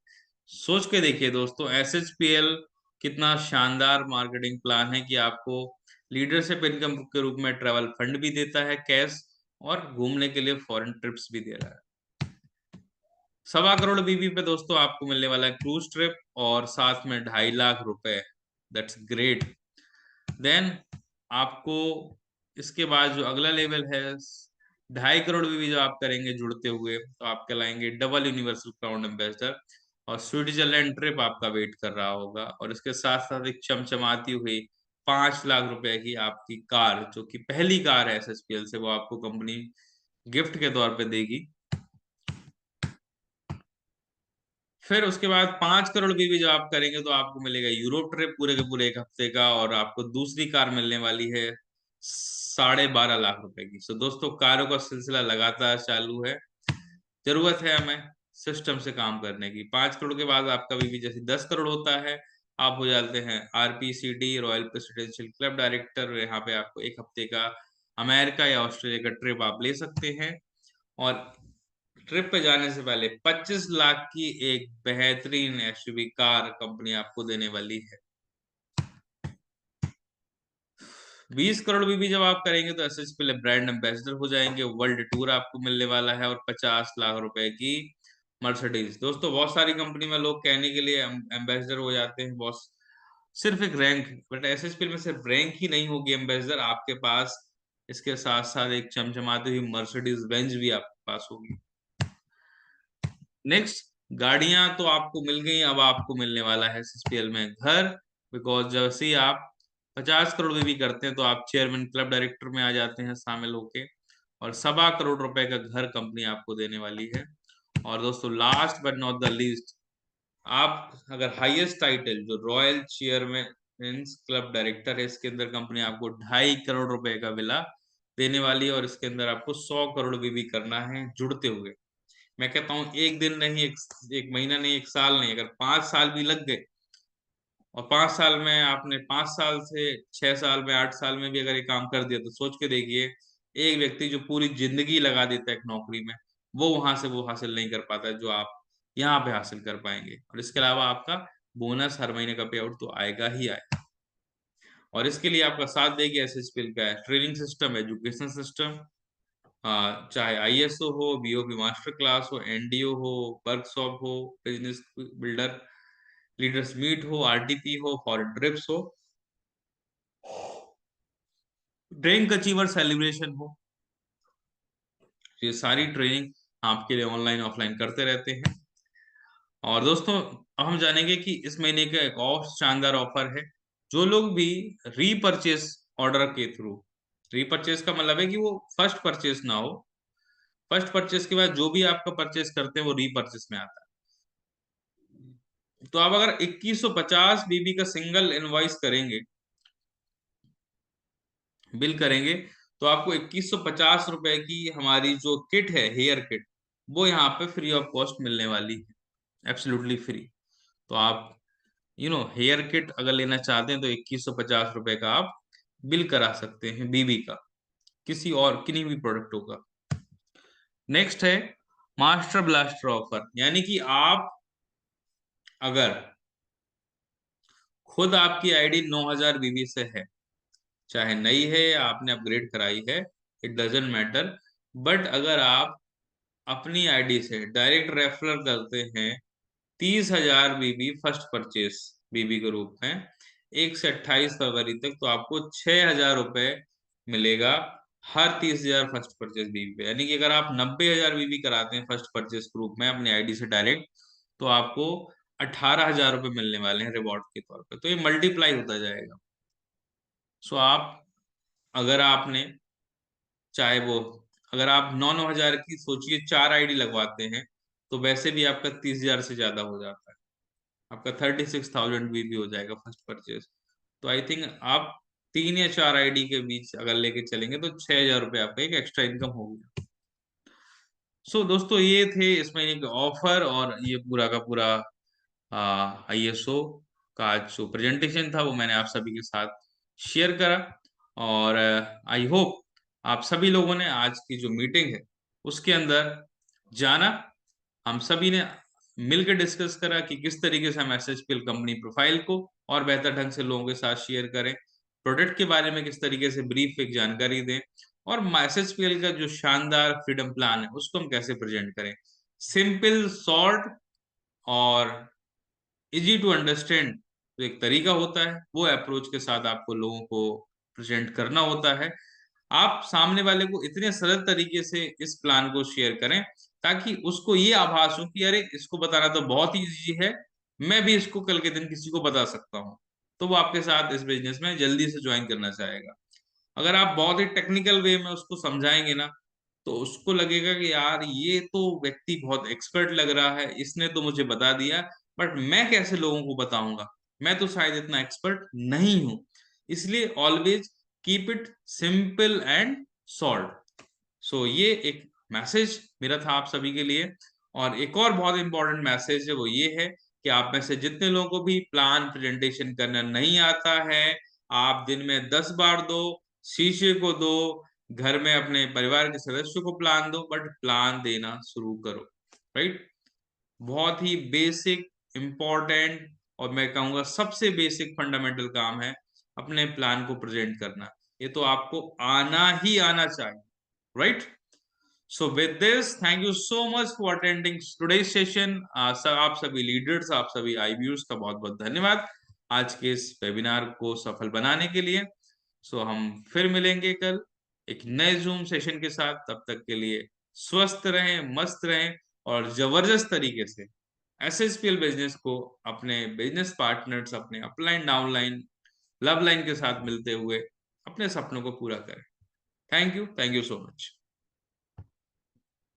सोच के देखिए दोस्तों, एसएचपीएल कितना शानदार मार्केटिंग प्लान है कि आपको लीडरशिप इनकम के रूप में ट्रैवल फंड भी देता है कैश, और घूमने के लिए फॉरेन ट्रिप्स भी दे रहा है। 1.25 करोड़ बीबी पे दोस्तों आपको मिलने वाला है क्रूज ट्रिप और साथ में 2.5 लाख रुपए। That's great. देन आपको इसके बाद जो अगला लेवल है, 2.5 करोड़ बीबी जो आप करेंगे जुड़ते हुए तो आप कहलाएंगे डबल यूनिवर्सल क्राउन एम्बेसडर, और स्विट्जरलैंड ट्रिप आपका वेट कर रहा होगा। और इसके साथ साथ एक चमचमाती हुई 5 लाख रुपए की आपकी कार, जो कि पहली कार है एसएचपीएल से, वो आपको कंपनी गिफ्ट के तौर पे देगी। फिर उसके बाद 5 करोड़ भी जो आप करेंगे तो आपको मिलेगा यूरोप ट्रिप पूरे के पूरे 1 हफ्ते का, और आपको दूसरी कार मिलने वाली है 12.5 लाख रुपए की। दोस्तों कारों का सिलसिला लगातार चालू है, जरूरत है हमें सिस्टम से काम करने की। 5 करोड़ के बाद आपका बीबी जैसे 10 करोड़ होता है, आप हो जाते हैं आरपीसीडी रॉयल प्रेसिडेंशियल क्लब डायरेक्टर। यहाँ पे आपको 1 हफ्ते का अमेरिका या ऑस्ट्रेलिया का ट्रिप आप ले सकते हैं। और ट्रिप पे जाने से पहले 25 लाख की एक बेहतरीन एसयूवी कार कंपनी आपको देने वाली है। 20 करोड़ भी जब आप करेंगे तो एसएचपीएल ब्रांड एम्बेसडर हो जाएंगे, वर्ल्ड टूर आपको मिलने वाला है, और 50 लाख रुपए की मर्सिडीज। दोस्तों बहुत सारी कंपनी में लोग कहने के लिए एम्बेसडर हो जाते हैं, बहुत सिर्फ एक रैंक, बट एसएसपीएल में सिर्फ रैंक ही नहीं होगी एम्बेसडर, आपके पास इसके साथ साथ एक चमचमाती हुई मर्सिडीज बेंज भी आपके पास होगी। नेक्स्ट, गाड़ियां तो आपको मिल गई, अब आपको मिलने वाला है एसएसपीएल में घर। बिकॉज जैसे ही आप 50 करोड़ भी करते हैं तो आप चेयरमैन क्लब डायरेक्टर में आ जाते हैं शामिल होके, और 1.25 करोड़ का घर कंपनी आपको देने वाली है। और दोस्तों last but not the least, आप अगर हाईएस्ट टाइटल जो रॉयल चेयरमैन क्लब डायरेक्टर है, इसके अंदर कंपनी आपको 2.5 करोड़ का विला देने वाली है, और इसके अंदर आपको 100 करोड़ भी करना है जुड़ते हुए। मैं कहता हूँ एक दिन नहीं, एक महीना नहीं, एक साल नहीं, अगर 5 साल भी लग गए, और 5 साल में आपने 5 साल से 6 साल में 8 साल में भी अगर ये काम कर दिया, तो सोच के देखिए एक व्यक्ति जो पूरी जिंदगी लगा देता है एक नौकरी में, वो वहां से वो हासिल नहीं कर पाता है जो आप यहाँ पे हासिल कर पाएंगे। और इसके अलावा आपका बोनस हर महीने का पे आउट तो आएगा ही आएगा। और इसके लिए आपका साथ देगी एसएसपीएल का ट्रेनिंग सिस्टम, एजुकेशन सिस्टम, चाहे आईएसओ हो, बीओपी मास्टर क्लास हो, एनडीओ हो, वर्कशॉप हो, बिजनेस बिल्डर लीडर्स मीट हो, आरटीपी हो, फॉरेन ट्रिप्स हो, ड्रिंक अचीवर सेलिब्रेशन हो, ये सारी ट्रेनिंग आपके लिए ऑनलाइन ऑफलाइन करते रहते हैं। और दोस्तों अब हम जानेंगे कि इस महीने का एक और शानदार ऑफर है। जो लोग भी रीपरचेस ऑर्डर के थ्रू, रीपरचेस का मतलब है कि वो फर्स्ट परचेस ना हो, फर्स्ट परचेस के बाद जो भी आपका परचेस करते हैं वो रीपरचेस में आता है। तो आप अगर 2150 बीबी का सिंगल इनवॉइस करेंगे, बिल करेंगे, तो आपको 2150 रुपए की हमारी जो किट है, हेयर किट, वो यहाँ पे फ्री ऑफ कॉस्ट मिलने वाली है, एब्सोल्युटली फ्री। तो आप हेयर किट अगर लेना चाहते हैं तो 2150 रुपए का आप बिल करा सकते हैं बीबी का, किसी और किन्हीं भी प्रोडक्टों का। नेक्स्ट है मास्टर ब्लास्टर ऑफर, यानी कि आप अगर खुद आपकी आईडी 9000 बीबी से है, चाहे नई है या आपने अपग्रेड कराई है, इट डजेंट मैटर, बट अगर आप अपनी आईडी से डायरेक्ट रेफरल करते हैं 30,000 बीबी फर्स्ट परचेस बीबी के रूप में 1 से 28 फरवरी तक, तो आपको 6,000 रुपए मिलेगा हर 30,000 फर्स्ट परचेस बीबी पे। यानी कि अगर आप 90,000 बीबी कराते हैं फर्स्ट परचेस ग्रुप में अपनी आईडी से डायरेक्ट, तो आपको 18,000 रुपए मिलने वाले हैं रिवॉर्ड के तौर पे। तो ये मल्टीप्लाई होता जाएगा। सो आप अगर आपने चाहे वो अगर आप 9-9 हजार की सोचिए 4 आईडी लगवाते हैं, तो वैसे भी आपका 30,000 से ज्यादा हो जाता है, आपका 36,000 भी हो जाएगा फर्स्ट परचेज। तो आई थिंक आप 3 या 4 आईडी के बीच अगर लेके चलेंगे तो 6,000 रुपये आपका एक एक्स्ट्रा इनकम होगी। सो दोस्तों ये थे इस महीने के ऑफर, और ये पूरा का पूरा आईएसओ का जो प्रेजेंटेशन था वो मैंने आप सभी के साथ शेयर करा। और आई होप आप सभी लोगों ने आज की जो मीटिंग है उसके अंदर जाना, हम सभी ने मिलकर डिस्कस करा कि किस तरीके से हम एसएचपीएल कंपनी प्रोफाइल को और बेहतर ढंग से लोगों के साथ शेयर करें, प्रोडक्ट के बारे में किस तरीके से ब्रीफ एक जानकारी दें, और एसएचपीएल का जो शानदार फ्रीडम प्लान है उसको हम कैसे प्रेजेंट करें, सिंपल शॉर्ट और इजी टू अंडरस्टैंड जो एक तरीका होता है, वो अप्रोच के साथ आपको लोगों को प्रेजेंट करना होता है। आप सामने वाले को इतने सरल तरीके से इस प्लान को शेयर करें ताकि उसको ये आभास हो कि अरे इसको बताना तो बहुत ही इजी है, मैं भी इसको कल के दिन किसी को बता सकता हूँ, तो वो आपके साथ इस बिजनेस में जल्दी से ज्वाइन करना चाहेगा। अगर आप बहुत ही टेक्निकल वे में उसको समझाएंगे ना, तो उसको लगेगा कि यार ये तो व्यक्ति बहुत एक्सपर्ट लग रहा है, इसने तो मुझे बता दिया, बट मैं कैसे लोगों को बताऊंगा, मैं तो शायद इतना एक्सपर्ट नहीं हूं। इसलिए always keep it simple and short. So ये एक मैसेज मेरा था आप सभी के लिए। और एक और बहुत इंपॉर्टेंट मैसेज है, वो ये है कि आप में से जितने लोगों को भी प्लान प्रेजेंटेशन करना नहीं आता है, आप दिन में 10 बार दो, शीशे को दो, घर में अपने परिवार के सदस्यों को प्लान दो, बट प्लान देना शुरू करो। राइट, बहुत ही बेसिक, इंपॉर्टेंट, और मैं कहूंगा सबसे बेसिक फंडामेंटल काम है अपने प्लान को प्रेजेंट करना। ये तो आपको आना ही आना चाहिए। Right, so with this thank you so much for attending today's session. आप सभी लीडर्स, आप सभी आईबीयूज का बहुत बहुत धन्यवाद। आज के इस वेबिनार को सफल बनाने के लिए। सो हम फिर मिलेंगे कल एक नए जूम सेशन के साथ। तब तक के लिए स्वस्थ रहें, मस्त रहें और जबरदस्त तरीके से एसएसपीएल बिजनेस को अपने बिजनेस पार्टनर्स, अपने अपलाइन, डाउनलाइन, लव लाइन के साथ मिलते हुए अपने सपनों को पूरा करें। Thank you so much.